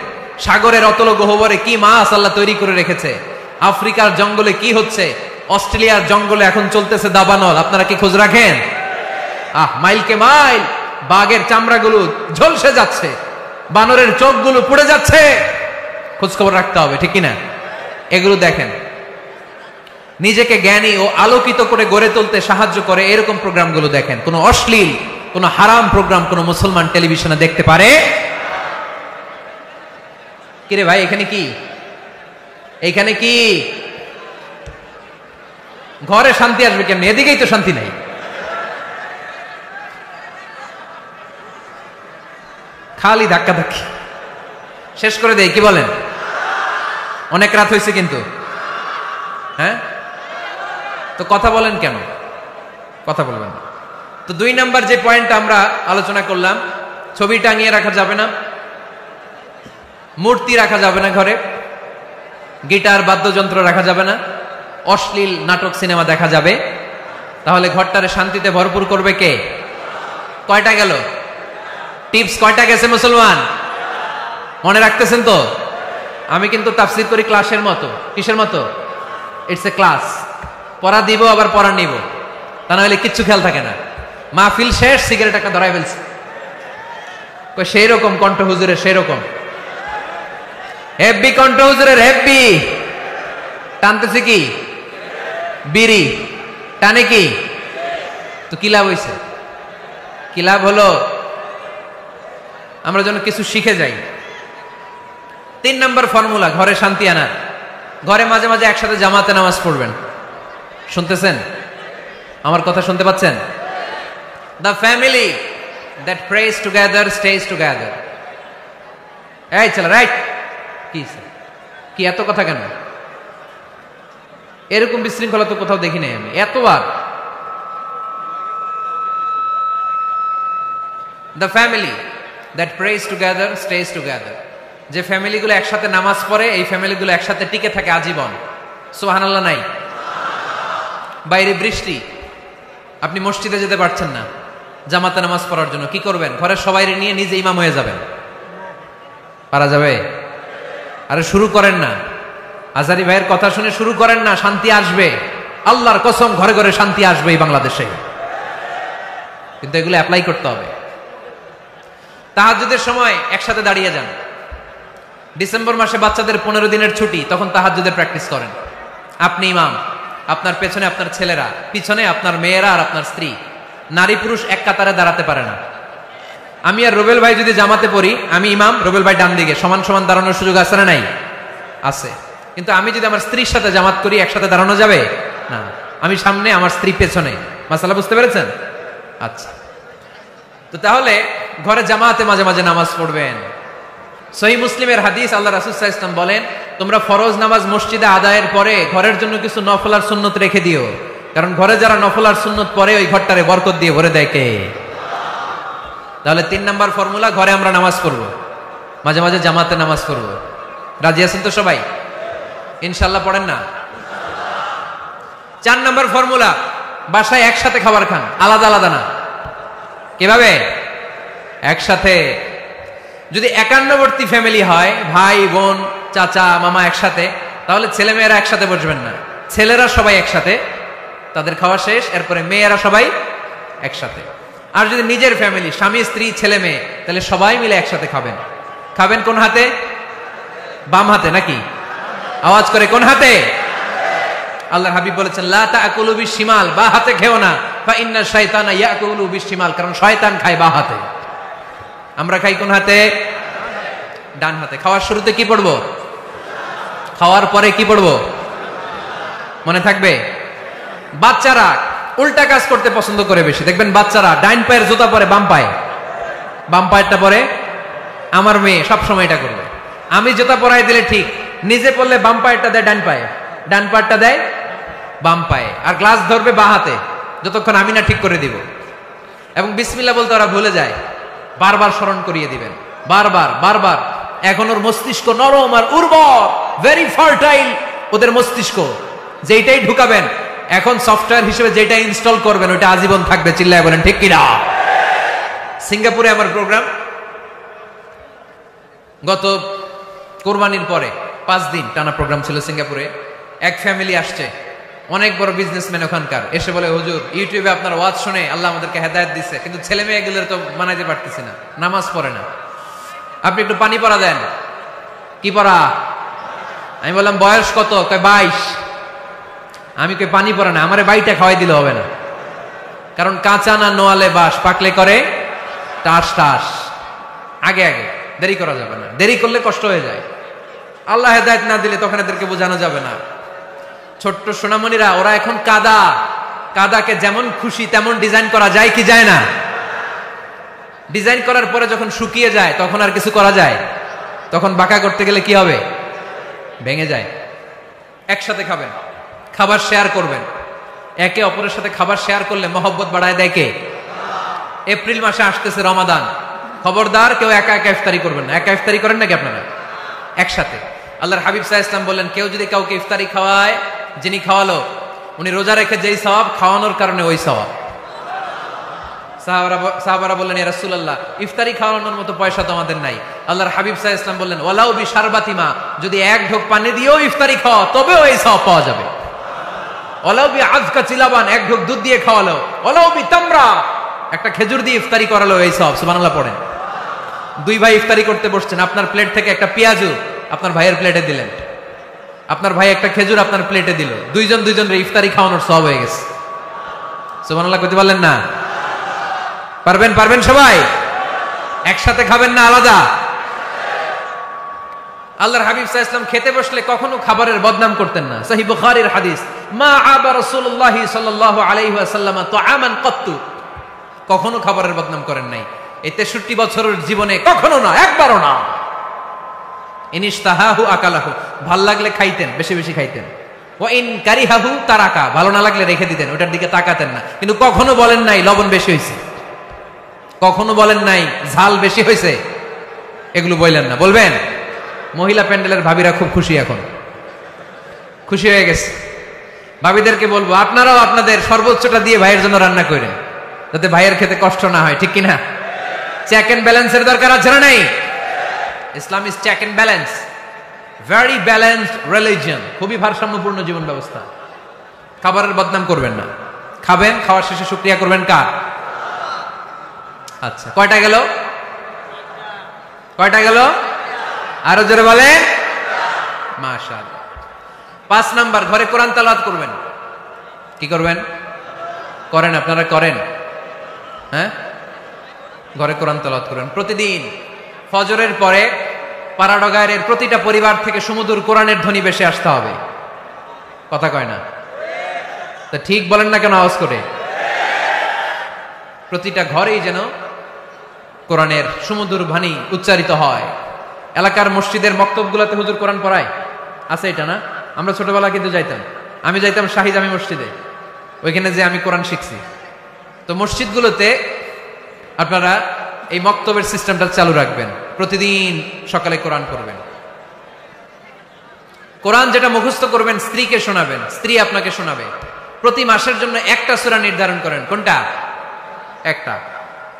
সাগরের অতল গহ্বরে কি মাছ আল্লাহ তৈরি করে রেখেছে, আফ্রিকার জঙ্গলে কি হচ্ছে, অস্ট্রেলিয়ার জঙ্গলে এখন চলতেছে দাবানল, আপনারা কি খোঁজ রাখেন? মাইলকে মাইল বাঘের চামড়াগুলো ঝলসে যাচ্ছে, বানরের চোখগুলো পুড়ে যাচ্ছে, খোঁজ খবর রাখতে হবে, ঠিক কিনা? এগুলো দেখেন। নিজেকে জ্ঞানী ও আলোকিত করে গড়ে তুলতে সাহায্য করে এরকম প্রোগ্রামগুলো দেখেন। কোন অশ্লীল, কোন হারাম প্রোগ্রাম কোন মুসলমান টেলিভিশনে দেখতে পারে? কিরে ভাই এখানে কি? এইখানে কি? ঘরে শান্তি আসবে কেমনি? এদিকেই তো শান্তি নাই। খালি ধাক্কা ধাক্কি। শেষ করে দেই, কি বলেন? অনেক রাত হয়েছে কিন্তু, হ্যাঁ? তো কথা বলেন কেন? কথা বলবেন। তো 2 নাম্বার যে পয়েন্ট আমরা আলোচনা করলাম, ছবি টাঙিয়ে রাখা যাবে না, মূর্তি রাখা যাবে না ঘরে, গিটার বাদ্যযন্ত্র রাখা যাবে না, অশ্লীল নাটক সিনেমা দেখা যাবে। তাহলে ঘরটারে শান্তিতে ভরপুর করবে কে? কয়টা গেল? টিপস কয়টা গেছে মুসলমান? মনে রাখতেছেন তো? আমি কিন্তু তাফসীর করি ক্লাসের মতো। কিসের মতো? It's a class. পড়া দিব আবার পড়া নিব, তা না হলে কিচ্ছু খেয়াল থাকে না। মাহফিল শেষ, সিগারেট একটা ধরাই ফেলছে, সেই রকম কণ্ঠ হুজুরের, সেই রকম হেব্বি কণ্ঠ হুজুরের, হেব্বি। টানতেছে কি? বিড়ি। টানে কি? তো কি লাভ হইছে? কি লাভ হলো? আমরা যেন কিছু শিখে যাই। 3 নাম্বার ফর্মুলা ঘরে শান্তি আনার, ঘরে মাঝে মাঝে একসাথে জামাতে নামাজ পড়বেন। শুনতেছেন? আমার কথা শুনতে পাচ্ছেন? The family that prays together stays together. এই চল রাইট। কি এত কথা কেন? এরকম বিশৃঙ্খলা তো কোথাও দেখি নাই আমি এতবার। The family that prays together stays together. যে ফ্যামিলিগুলো একসাথে নামাজ পড়ে, এই ফ্যামিলিগুলো একসাথে টিকে থাকে আজীবন। সুবহানাল্লাহ নাই? বাইরে বৃষ্টি, আপনি মসজিদে যেতে পারছেন না জামাতে নামাজ পড়ার জন্য, কি করবেন? ঘরের সবাই নিয়ে নিজে ইমাম হয়ে যাবেন। পারা যাবে? আরে শুরু করেন না, আজারি ভাইয়ের কথা শুনে শুরু করেন না, শান্তি আসবে, আল্লাহর কসম ঘরে ঘরে শান্তি আসবে এই বাংলাদেশে, কিন্তু এগুলো অ্যাপ্লাই করতে হবে। তাহাজ্জুদের সময় একসাথে দাঁড়িয়ে যান। ডিসেম্বর মাসে বাচ্চাদের 15 দিনের ছুটি, তখন তাহাজ্জুদের প্র্যাকটিস করেন। আপনি ইমাম, আপনার পেছনে আপনার ছেলেরা, পিছনে আপনার মেয়েরা আর আপনার স্ত্রী। নারী পুরুষ এক কাতারে দাঁড়াতে পারে না। আমি আর রুবেল ভাই যদি জামাতে পড়ি, আমি ইমাম, রুবেল ভাই ডান দিকে, সমান সমান দাঁড়ানোর সুযোগ আছে না নাই? আছে। কিন্তু আমি যদি আমার স্ত্রীর সাথে জামাত করি, একসাথে দাঁড়ানো যাবে না। আমি সামনে, আমার স্ত্রী পেছনে। মাসালা বুঝতে পেরেছেন? আচ্ছা, তো তাহলে ঘরে জামাতে মাঝে মাঝে নামাজ পড়বেন। সহিহ মুসলিমের হাদিস, আল্লাহ রাসূল সাল্লাল্লাহু আলাইহি ওয়াসাল্লাম বলেন, তোমরা ফরজ নামাজ মসজিদে আদায়ের পরে ঘরের জন্য কিছু নফল আর সুন্নত রেখে দিও, কারণ ঘরে যারা নফল আর সুন্নত পড়ে ওই ঘরটারে বরকত দিয়ে ভরে দেয় কে? তাহলে 3 নাম্বার ফর্মুলা, ঘরে আমরা নামাজ পড়ব, মাঝে মাঝে জামাতে নামাজ পড়ব। রাজি আছেন তো সবাই? ইনশাআল্লাহ পড়েন না? 4 নাম্বার ফর্মুলা, বাসায় একসাথে খাবার খান, আলাদা আলাদা না। কিভাবে? একসাথে। যদি একান্নবর্তী ফ্যামিলি হয়, ভাই বোন চাচা মামা একসাথে, তাহলে ছেলে মেয়েরা একসাথে বসবেন না। ছেলেরা সবাই একসাথে, তাদের খাওয়া শেষ, এরপরে মেয়েরা সবাই একসাথে। আর যদি নিজের ফ্যামিলি, স্বামী স্ত্রী ছেলে মেয়ে, তাহলে সবাই মিলে একসাথে খাবেন। খাবেন কোন হাতে? বাম হাতে নাকি? আওয়াজ করে কোন হাতে? আল্লাহর হাবিব বলেছেন, লা তাকুলু বিশিমাল, বা হাতে খেও না, ফা ইন্না শাইতানা ইয়াকুলু বিশিমাল, কারণ শয়তান খায় বা হাতে। আমরা খাই কোন হাতে? ডান হাতে। খাওয়ার শুরুতে কি পড়বো? খাওয়ার পরে কি পড়বো? মনে থাকবে? বাচ্চারা উল্টা কাজ করতে পছন্দ করে বেশি। দেখবেন বাচ্চারা ডাইন পায়ের জুতা পরে বাম পায়ে, বাম পায়েরটা পরে। আমার মেয়ে সবসময় এটা করবে। আমি জুতা পরাই দিলে ঠিক, নিজে পড়লে বাম পায়েরটা দেয় ডান পায়ে, ডান পায়েরটা দেয় বাম পায়ে, আর গ্লাস ধরবে বা হাতে, যতক্ষণ আমি না ঠিক করে দিব। এবং বিসমিল্লাহ বলতে ওরা ভুলে যায়, বারবার স্মরণ করিয়ে দিবেন, বারবার বারবার। এখন ওর মস্তিষ্ক নরম আর উর্বর, ভেরি ফার্টাইল ওদের মস্তিষ্ক। যেটাই ঢুকাবেন, এখন সফটওয়্যার হিসেবে যেটা ইনস্টল করবেন ওটা আজীবন থাকবে। চিল্লায় বলেন ঠিক কিনা? সিঙ্গাপুরে আমার প্রোগ্রাম, গত কোরবানির পরে 5 দিন টানা প্রোগ্রাম ছিল সিঙ্গাপুরে। এক ফ্যামিলি আসছে, অনেক বড় বিজনেসম্যান ওখানকার, এসে বলে, হুজুর ইউটিউবে আপনার ওয়াজ শুনে আল্লাহ আমাদেরকে হেদায়েত দিচ্ছে, কিন্তু ছেলে মেয়েগুলোর তো মানাইতে পারতেছি না, নামাজ পড়ে না, আপনি একটু পানি পড়া দেন। কি পড়া? আমি বললাম বয়স কত? কয় 22। আমি কই পানি পড়ে না, আমারে বাইটা খাওয়াই দিলে হবে না, কারণ কাঁচা না নোয়ালে বাস, পাকলে করে টাস টাস। আগে আগে দেরি করা যাবে না, দেরি করলে কষ্ট হয়ে যায়। আল্লাহ হেদায়েত না দিলে তখন এদেরকে বোঝানো যাবে না। ছোট্ট সোনামণিরা, ওরা এখন কাদা, কাদাকে যেমন খুশি তেমন ডিজাইন করা যায় কি যায় না? ডিজাইন করার পরে যখন শুকিয়ে যায় তখন আর কিছু করা যায়? তখন বাঁকা করতে গেলে কি হবে? ভেঙে যায়। একসাথে খাবেন, খাবার শেয়ার করবেন। একে অপরের সাথে খাবার শেয়ার করলে মহব্বত বাড়ায় দেয় কে? এপ্রিল মাসে আসতেছে রমাদান, খবরদার কেউ একা একা ইফতারি করবেন না। একা ইফতারি করেন নাকি আপনারা? একসাথে। আল্লাহর হাবিব সাল্লাল্লাহু আলাইহি ওয়াসাল্লাম বললেন, কেউ যদি কাউকে ইফতারি খাওয়ায়, যিনি খাওয়ালো উনি রোজা রেখে যেই সওয়াব, খাওয়ানোর কারণে ওই সওয়াব। সাহাবারা বললেন, ইয়া রাসূলুল্লাহ, ইফতারি খাওয়ানোর মতো পয়সা তো আমাদের নাই। আল্লাহর হাবিব সাল্লাল্লাহু আলাইহি ওয়াসাল্লাম বললেন, ওয়ালাউ বিশারবাতিমা, যদি এক ঢোক পানি দিয়েও ইফতারি খাওয়া, তবেও এই সওয়াব পাওয়া যাবে। ওয়ালাউ বিআযকা চিলাবান, এক ঢোক দুধ দিয়ে খাওয়ালো। ওয়ালাউ বিতামরা, একটা খেজুর দিয়ে ইফতারি করালো, এই সওয়াব। সুবহানাল্লাহ পড়েন। 2 ভাই ইফতারি করতে বসছেন, আপনার প্লেট থেকে একটা পেঁয়াজু আপনার ভাইয়ের প্লেটে দিলেন, আপনার ভাই একটা খেজুর আপনার প্লেটে দিল, দুইজনের ইফতারি খাওয়ানোর সওয়াব হয়ে গেছে। সুবহানাল্লাহ কইতে পারলেন না? পারবেন? পারবেন সবাই? একসাথে খাবেন না আলাদা? আল্লাহর হাবিব সাল্লাল্লাহু আলাইহি ওয়াসাল্লাম খেতে বসলে কখনো খাবারের বদনাম করতেন না। সহিহ বুখারীর হাদিস, মা আবা রাসূলুল্লাহ সাল্লাল্লাহু আলাইহি ওয়াসাল্লাম তুআমান কত্তু, কখনো খাবারের বদনাম করেন নাই। এই 63 বছরের জীবনে কখনো না, একবারও না। ইনিশতাহাহু আকালাহু, ভাল লাগলে খাইতেন, বেশি বেশি খাইতেন। ওয়া ইন কারিহাহু তারাকা, ভালো না লাগলে রেখে দিতেন, ওটার দিকে তাকাতেন না। কিন্তু কখনো বলেন নাই লবণ বেশি হয়েছে, কখনো বলেন নাই ঝাল বেশি হয়েছে, এগুলো বললেন না। বলবেন? মহিলা প্যান্ডেলের ভাবিরা খুব খুশি, এখন খুশি হয়ে গেছে। ভাবিদেরকে বলবো, আপনারাও আপনাদের সর্বোচ্চটা দিয়ে ভাইয়ের জন্য রান্না করেন, যাতে ভাইয়ের খেতে কষ্ট না হয়, ঠিক কিনা? চেক এন্ড ব্যালেন্সের দরকার আছে না নাই? Islam is check and balance, very balanced religion, খুবই ভারসাম্যপূর্ণ জীবন ব্যবস্থা। খাবারের বদনাম করবেন না, খাবেন, খাওয়ার শেষে শুকরিয়া করবেন কার? আচ্ছা, কয়টা গেল? কয়টা গেল? আরো জোরে বলে মাশাআল্লাহ। 5 নাম্বার, ঘরে কোরআন তেলাওয়াত করবেন। কি করবেন? করেন, আপনারা করেন? হ্যাঁ, ঘরে কোরআন তেলাওয়াত করেন প্রতিদিন। ফজরের পরে পাড়াডগায়ের প্রতিটা পরিবার থেকে সুমধুর কোরআনের ধ্বনি ভেসে আসতে হবে। কথা কয় না? তা ঠিক বলেন না কেন আওয়াজ করে? প্রতিটা ঘরেই যেন কোরআনের সুমধুর বাণী উচ্চারিত হয়। এলাকার মসজিদের মক্তবগুলোতে হুজুর কোরআন পড়ায়, আছে এটা না? আমরা ছোটবেলা কিন্তু যাইতাম, আমি যাইতাম শাহী জামি মসজিদে, ওইখানে যে আমি কোরআন শিখছি। তো মসজিদগুলোতে আপনারা এই মক্তবের সিস্টেমটা চালু রাখবেন, প্রতিদিন সকালে কোরআন পড়বেন। কোরআন যেটা মুখস্থ করবেন স্ত্রীকে শোনাবেন, স্ত্রী আপনাকে শোনাবে। প্রতি মাসের জন্য একটা সূরা নির্ধারণ করেন। কোনটা? একটা।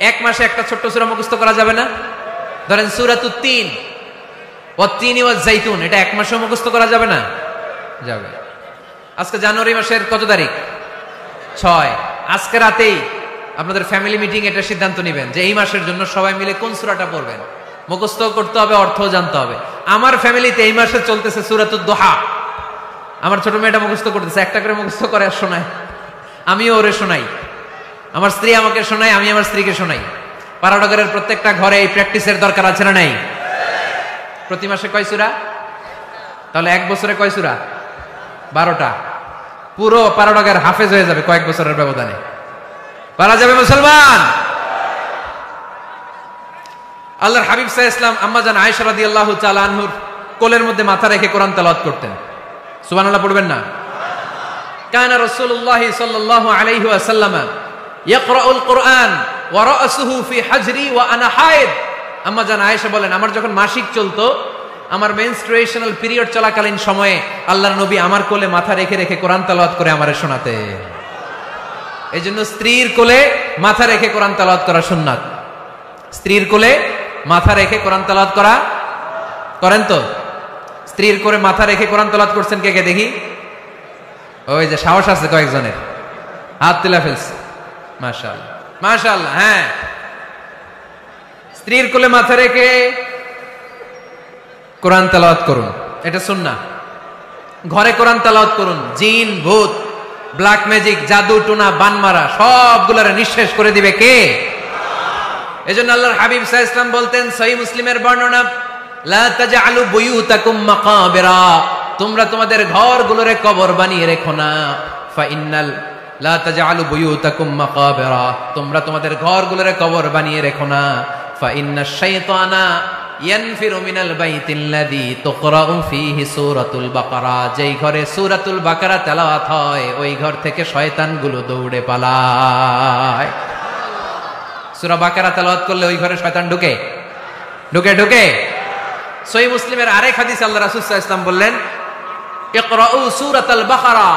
এক মাসে একটা ছোট্ট সূরা মুখস্থ করা যাবে না? ধরেন সূরাতুত তিন, ওয়াত-তিনি ওয়াজ-জাইতুন, এটা এক মাসে মুখস্থ করা যাবে না? যাবে। আজকে জানুয়ারি মাসের কত তারিখ? 6। আজকে রাতেই আপনাদের ফ্যামিলি মিটিং এটা সিদ্ধান্ত নেবেন যে এই মাসের জন্য সবাই মিলে কোন সূরাটা পড়বেন। মুখস্থ করতে হবে, অর্থও জানতে হবে। আমার ফ্যামিলিতে এই মাসে চলতেছে সূরাতুদ দোহা। আমার ছোট মেয়েটা মুখস্থ করতেছে, একটা করে মুখস্থ করে আর শোনায়, আমিও ওরে শোনাই। আমার স্ত্রী আমাকে শোনায়, আমি আমার স্ত্রীকে শোনাই। পাড়াডগরের প্রত্যেকটা ঘরে এই প্র্যাকটিসের দরকার আছে না নাই? প্রতি মাসে কয় সূরা? তাহলে এক বছরে কয় সূরা? 12টা। পুরো পাড়াডগের হাফেজ হয়ে যাবে কয়েক বছরের ব্যবধানে। পারা যাবে মুসলমান? আল্লাহর হাবিব সাল্লাল্লাহু আলাইহি ওয়াসাল্লাম আম্মা জান আয়েশা রাদিয়াল্লাহু তাআলা আনহুর কোলের মধ্যে মাথা রেখে কোরআন তেলাওয়াত করতেন। সুবহানাল্লাহ পড়বেন না? কানা রাসূলুল্লাহ সাল্লাল্লাহু আলাইহি ওয়াসাল্লাম ইয়াকরাউল কুরআন ওয়া রাসুহু ফি হাজরি ওয়া আনা হায়েদ। আম্মা জান আয়েশা বলেন, আমার যখন মাসিক চলতো, আমার মেনস্ট্রুয়েশনাল পিরিয়ড চলাকালীন সময়ে আল্লাহর নবী আমার কোলে মাথা রেখে রেখে কোরআন তেলাওয়াত করে আমারে শোনাতেন। এই জন্য স্ত্রীর কোলে মাথা রেখে কোরআন তেলাওয়াত করা সুন্নাত। স্ত্রীর কোলে মাথা রেখে কোরআন তেলাওয়াত করা করেন তো? স্ত্রীর কোলে মাথা রেখে কোরআন তেলাওয়াত করছেন কে কে দেখি? ওই যে সাহস আছে কয়েকজনের, হাত তুলে ফেলছে। মাশাআল্লাহ, মাশাআল্লাহ। হ্যাঁ, স্ত্রীর কোলে মাথা রেখে কোরআন তেলাওয়াত করুন, এটা সুন্নাহ। ঘরে কোরআন তেলাওয়াত করুন। জিন, ভূত, ব্ল্যাক ম্যাজিক, জাদু টোনা, বানমারা সবগুলোরে নিঃশেষ করে দিবে কে? এজন্য আল্লাহর হাবিব সাল্লাল্লাহু আলাইহি ওয়াসাল্লাম বলতেন, সহিহ মুসলিমের বর্ণনা, লা তাজআলু বুয়ুতাকুম মাকাবিরা, তোমরা তোমাদের ঘরগুলোরে কবর বানিয়ে রেখো না। ফা ইন্নাল লা তাজআলু বুয়ুতাকুম মাকাবিরা, তোমরা তোমাদের ঘরগুলোরে কবর বানিয়ে রেখো না। ফা ইন্নাশ শাইতানা ইয়ানফিরু মিনাল বাইতিল্লাযী তুকরাউ ফীহি সূরাতুল বাকারা, যেই ঘরে সূরাতুল বাকারা তেলাওয়াত হয় ওই ঘর থেকে শয়তানগুলো দৌড়ে পালায়। সূরা বাকারা তেলাওয়াত করলে ওই ঘরে শয়তান ঢুকে ঢুকে ঢুকে। সহিহ মুসলিমের আরেক হাদিস আল্লাহ রাসূল সাল্লাল্লাহু আলাইহি ওয়াসাল্লাম বললেন, ইকরাউ সূরাতাল বাকারা,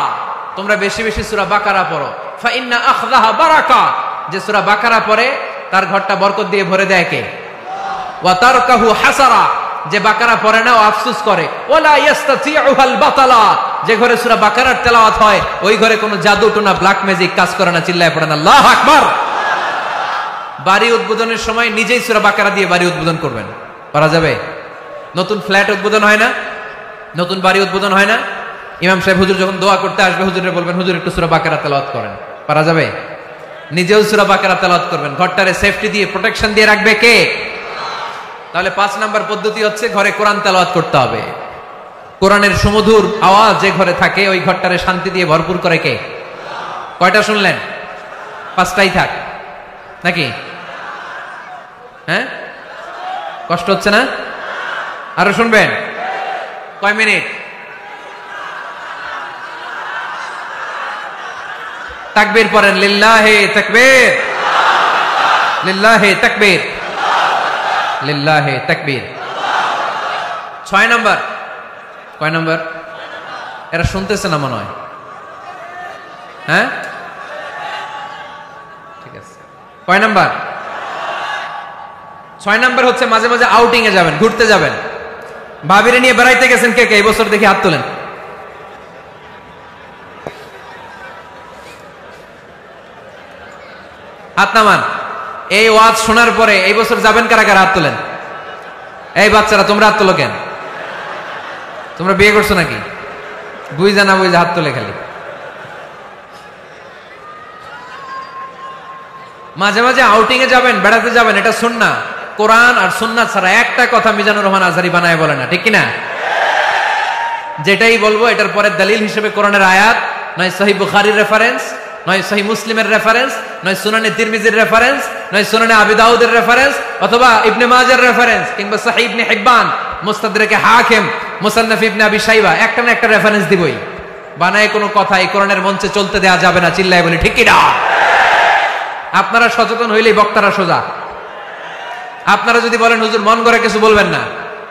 তোমরা বেশি বেশি সূরা বাকারা পড়ো। ফা ইন্না আখযাহা বারাকা, যে সূরা বাকারা পড়ে তার ঘরটা বরকত দিয়ে ভরে দেয় কে? ওয়া তারকাহু হাসারা, যে বাকারা পড়ে না ও আফসোস করে। ওয়ালা ইস্তাতিউহাল বাতালা, যে ঘরে সূরা বাকারার তেলাওয়াত হয় ওই ঘরে কোনো জাদু টোনা ব্ল্যাক ম্যাজিক কাজ করে না। চিল্লায় পড়েন আল্লাহু আকবার। বাড়ি উদ্বোধনের সময় নিজেই সূরা বাকারা দিয়ে বাড়ি উদ্বোধন করবেন, পারা যাবে? নতুন ফ্ল্যাট উদ্বোধন হয় না, নতুন বাড়ি উদ্বোধন হয় না, ইমাম সাহেব হুজুর যখন দোয়া করতে আসবে হুজুরে বলবেন, হুজুর একটু সূরা বাকারা তেলাওয়াত করেন, পারা যাবে? নিজেও সূরা বাকারা তেলাওয়াত করবেন। ঘরটারে সেফটি দিয়ে প্রোটেকশন দিয়ে রাখবে কে? তাহলে 5 নাম্বার পদ্ধতি হচ্ছে ঘরে কোরআন তেলাওয়াত করতে হবে। কোরআনের সুমধুর আওয়াজ যে ঘরে থাকে ওই ঘরটারে শান্তি দিয়ে ভরপুর করে কে? কয়টা শুনলেন? 5টাই থাক নাকি? হ্যাঁ, কষ্ট হচ্ছে না? আরো শুনবেন? কয় মিনিট? তাকবীর পড়েন, লিল্লাহি তাকবীর, লিল্লাহি তাকবীর, লিল্লাহি তাকবীর। 6 নাম্বার। কয় নাম্বার? এরা শুনতেছে না মনে হয়। হ্যাঁ, ঠিক আছে। কয় নাম্বার? 6 নাম্বার হচ্ছে মাঝে মাঝে আউটিং এ যাবেন, ঘুরতে যাবেন। ভাবিরে নিয়ে বেড়াইতে গেছেন কে কে এই বছর দেখি হাত তোলেন। হাত নামান। এই ওয়াজ শোনার পরে এই বছর যাবেন কারা কারা? হাত তোলেন। এই বাচ্চারা তোমরা হাত তোলো কেন? তোমরা বিয়ে করছো নাকি? বুঝা না বুঝা হাত তোলে খালি। মাঝে মাঝে আউটিং এ যাবেন, বেড়াতে যাবেন, এটা সুন্নাহ। কোরআন আর সুন্নাহ ছাড়া একটা কথা মিজানুর রহমান আজহারী বানায় বলে না, ঠিক কিনা? যেটাই বলবো এটার পরে দলিল হিসেবে কোরআনের আয়াত, নয় সহিহ বুখারীর রেফারেন্স, নয় সহিহ মুসলিমের রেফারেন্স, নয় সুনানে তিরমিজির রেফারেন্স, নয় সুনানে আবি দাউদের রেফারেন্স, অথবা ইবনে মাজার রেফারেন্স, কিংবা সহিহ ইবনে হিব্বান, মুস্তাদরাকে হাকিম, মুসান্নাফ ইবনে আবি শাইবা, একটা না একটা রেফারেন্স দিবই। বানায় কোনো কথা এই কোরআনের মঞ্চে চলতে দেওয়া যাবে না। চিল্লায় বলি ঠিক কিনা? আপনারা সচেতন হইলেই বক্তারা সোজা। আপনারা যদি বলেন হুজুর মন করে কিছু বলবেন না,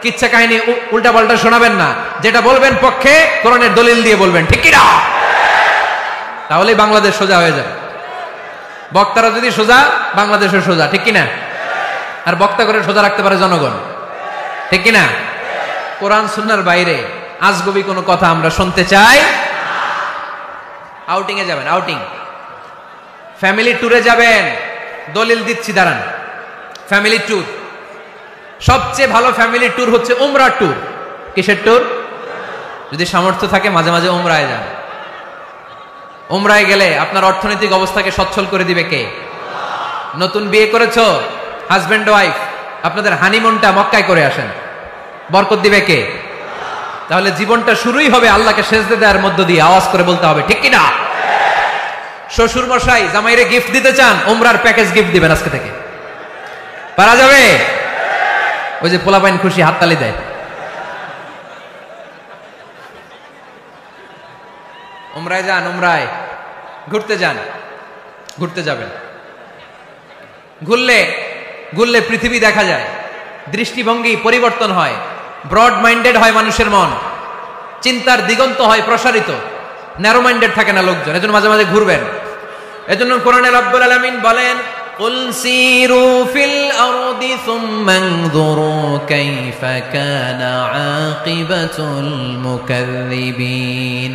কিচ্ছা কাহিনী উল্টা পাল্টা শোনাবেন না, যেটা বলবেন পক্ষে কোরআনের দলিল দিয়ে বলবেন, ঠিক কিনা? তাহলেই বাংলাদেশ সোজা হয়ে যাবে। বক্তারা যদি সোজা, বাংলাদেশের সোজা, ঠিক কিনা? আর বক্তা করে সোজা রাখতে পারে জনগণ, ঠিক কিনা? কোরআন সুন্নাহর বাইরে আজগবি কোনো কথা আমরা শুনতে চাই। আউটিং এ যাবেন, আউটিং, ফ্যামিলি ট্যুরে যাবেন, দলিল দিচ্ছি দাঁড়ান। ফ্যামিলি ট্যুর, সবচেয়ে ভালো ফ্যামিলি ট্যুর হচ্ছে উমরা ট্যুর। কিসের ট্যুর? যদি সামর্থ্য থাকে মাঝে মাঝে উমরায় যান। উমরায় গেলে আপনার অর্থনৈতিক অবস্থাকে সচ্ছল করে দিবে কে? নতুন বিয়ে করেছো, হাজবেন্ড ওয়াইফ, আপনাদের হানিমুনটা মক্কায় করে আসেন, বরকত দিবে কে? তাহলে জীবনটা শুরুই হবে আল্লাহকে সেজদা দেওয়ার মধ্য দিয়ে। আওয়াজ করে বলতে হবে, ঠিক কিনা? শ্বশুর মশাই জামাইরে গিফট দিতে চান, উমরার প্যাকেজ গিফট দিবেন আজকে থেকে। পারা যাবে? ওই যে পোলাপাইন খুশি হাততালি দেয়। উমরায় যান, উমরায় ঘুরতে যান, ঘুরতে যাবেন। ঘুরলে ঘুরলে পৃথিবী দেখা যায়, দৃষ্টিভঙ্গি পরিবর্তন হয়, ব্রড মাইন্ডেড হয় মানুষের মন, চিন্তার দিগন্ত হয় প্রসারিত, ন্যারো মাইন্ডেড থাকে না লোকজন। এজন্য মাঝে মাঝে ঘুরবেন। এজন্য কোরআনে রব্বুল আলামিন বলেন, কুল সিরু ফিল আরদি সুম্মা আনযুরু কাইফা কানা আকিবাতুল মুকাযযিবিন।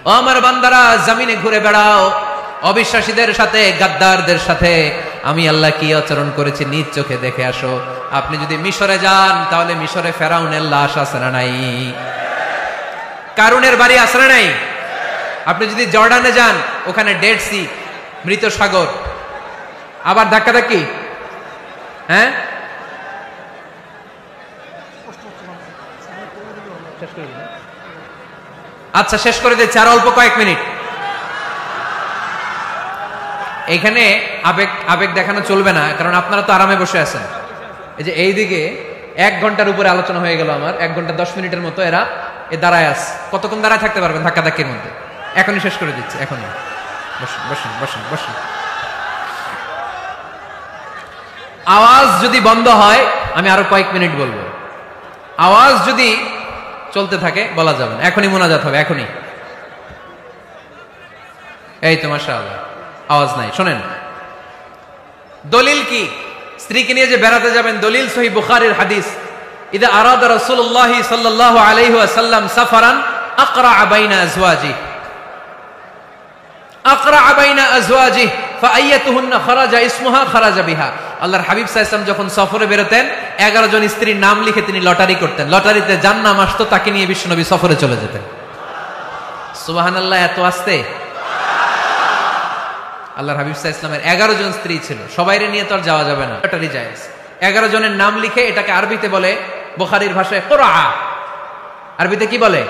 ও আমার বান্দারা, জমিনে ঘুরে বেড়াও, অবিশ্বাসীদের সাথে, গাদ্দারদের সাথে আমি আল্লাহ কি আচরণ করেছি নিজ চোখে দেখে আসো। আপনি যদি মিশরে যান, তাহলে মিশরে ফেরাউনের লাশ আছে না নাই? কারুনের বাড়ি আছে না নাই? আপনি যদি জর্ডানে যান, ওখানে ডেড সি, মৃত সাগর, আবার ধাক্কাধাক্কি। হ্যাঁ, আচ্ছা শেষ করে দিচ্ছি, আর অল্প কয়েক মিনিট। এখানে আবেগ আবেগ দেখানো চলবে না, কারণ আপনারা তো আরামে বসে আছেন। এই যে এইদিকে 1 ঘন্টার উপরে আলোচনা হয়ে গেল আমার, 1 ঘন্টা 10 মিনিটের মতো এরা দাঁড়ায় আছে। কতক্ষণ দাঁড়ায় থাকতে পারবেন ধাক্কাধাক্কির মধ্যে? এখনই শেষ করে দিচ্ছি, এখনই। বসুন বসুন বসুন বসুন। আওয়াজ যদি বন্ধ হয় আমি আরো কয়েক মিনিট বলবো। আওয়াজ যদি চলতে থাকে বলা যাবে না। এখনই মোনাজাত হবে, এখনই। এই তো মাশাআল্লাহ, আওয়াজ নাই। শোনেন দলিল কি? স্ত্রীকে নিয়ে যে বেড়াতে যাবেন, দলিল সহিহ বুখারীর হাদিস, ইদা আরাদা রাসূলুল্লাহ সাল্লাল্লাহু আলাইহি ওয়াসাল্লাম সাফারান আকরা বাইনা আজওয়াজি, আকরা বাইনা আজওয়াজি ফাআইয়াতুহুন্না খারাজা ইসমুহা খারাজা বিহা। আল্লাহর হাবিব সাল্লাল্লাহু আলাইহি ওয়াসাল্লাম যখন সফরে বেরোতেন, 11 জন স্ত্রীর নাম লিখে তিনি লটারি করতেন। লটারিতে যার নাম আসতো তাকে নিয়ে বিশ্বনবী সফরে চলে যেতেন। সুবহানাল্লাহ, এত আস্তে। আল্লাহর হাবিব সাল্লাল্লাহু আলাইহি ওয়াসাল্লামের 11 জন স্ত্রী ছিল, সবাইরে নিয়ে তো আর যাওয়া যাবে না, লটারি জায়েজ। 11 জনের নাম লিখে, এটাকে আরবিতে বলে, বুখারীর ভাষায় কুরআ, আরবিতে কি বলে?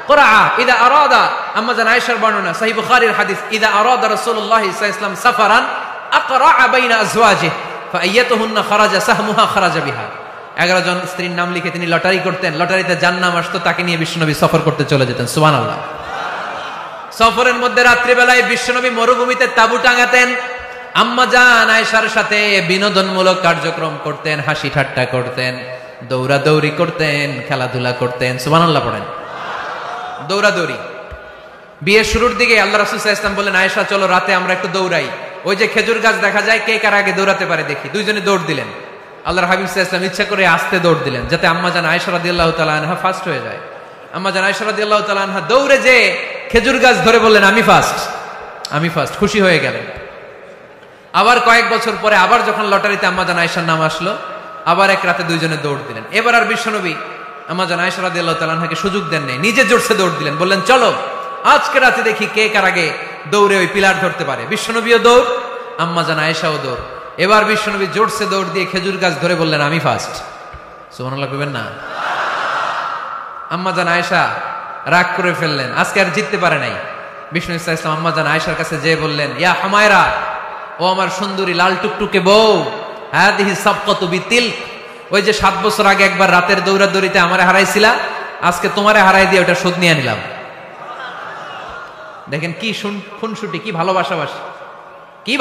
কুরআ। ইদা আরাদা, আম্মা জান আয়েশার বর্ণনা, সহিহ বুখারীর হাদিস, ইদা আরাদা রাসূলুল্লাহ সাল্লাল্লাহু আলাইহি ওয়াসাল্লাম সাফারান আকরা বাইনা আজওয়াজিহি ফাআইয়াতুহুন্না খারাজা সাহমুহা খারাজা বিহা। 11 জন স্ত্রীর নাম লিখে তিনি লটারি করতেন, লটারিতে যার নাম আসতো তাকে নিয়ে বিশ্বনবী সফর করতে চলে যেতেন। সুবহানাল্লাহ। সফরের মধ্যে রাত্রিবেলায় বিশ্বনবী মরুভূমিতে তাঁবু টাঙাতেন, আম্মা জান আয়েশার সাথে বিনোদনমূলক কার্যক্রম করতেন, হাসি ঠাট্টা করতেন, দৌড়াদৌড়ি করতেন, খেলাধুলা করতেন। সুবহানাল্লাহ পড়েন। দৌড়াদৌড়ি। বিয়ের শুরুর দিকে আল্লাহ রাসূল সাল্লাল্লাহু আলাইহি ওয়াসাল্লাম বললেন, আয়েশা চলো রাতে আমরা একটু দৌড়াই, ওই যে খেজুর গাছ দেখা যায়, কে কার আগে দৌড়াতে পারে দেখি। দুইজনে দৌড় দিলেন। আল্লাহর হাবিব সাল্লাল্লাহু আলাইহি ওয়াসাল্লাম ইচ্ছা করে আস্তে দৌড় দিলেন যাতে আম্মা জান আয়েশা রাদিয়াল্লাহু তাআলা আনহা ফার্স্ট হয়ে যায়। আম্মা জান আয়েশা রাদিয়াল্লাহু তাআলা আনহা দৌড়ে যে খেজুর গাছ ধরে বললেন আমি ফার্স্ট, খুশি হয়ে গেলেন। আবার কয়েক বছর পরে আবার যখন লটারিতে আম্মা জান আয়েশার নাম আসলো, আবার এক রাতে দুইজনে দৌড় দিলেন। এবার আর বিশ্বনবী আম্মা জান আয়েশা রাদিয়াল্লাহু তাআলা আনহাকে সুযোগ দেন নাই, নিজে জোরসে দৌড় দিলেন, বললেন চলো আজকে রাতে দেখি কে কার আগে দৌড়ে ওই পিলার ধরতে পারে। বিশ্বনবীও দৌড়, আম্মা জান আয়েশাও দৌড়। এবার বিশ্বনবী জোরসে দৌড় দিয়ে খেজুর গাছ ধরে বললেন আমি ফার্স্ট। সুবহানাল্লাহ কইবেন না? আম্মা জান আয়েশা রাগ করে ফেললেন, আজকে আর জিততে পারে নাই। বিষ্ণু সাল্লাল্লাহু আলাইহি ওয়াসাল্লাম আম্মা জান আয়েশার কাছে যেয়ে বললেন, ইয়া হুমায়রা, ও আমার সুন্দরী লাল টুকটুকে বউ, হাদিহি সাবকাতু বিতিল, ওই যে 7 বছর আগে একবার রাতের দৌড়াদৌড়িতে আমারে হারাইছিলা, আজকে তোমারে হারাই দিয়ে ওটা শোধ নিয়ে নিলাম। দেখেন কি খুনসুটি, কি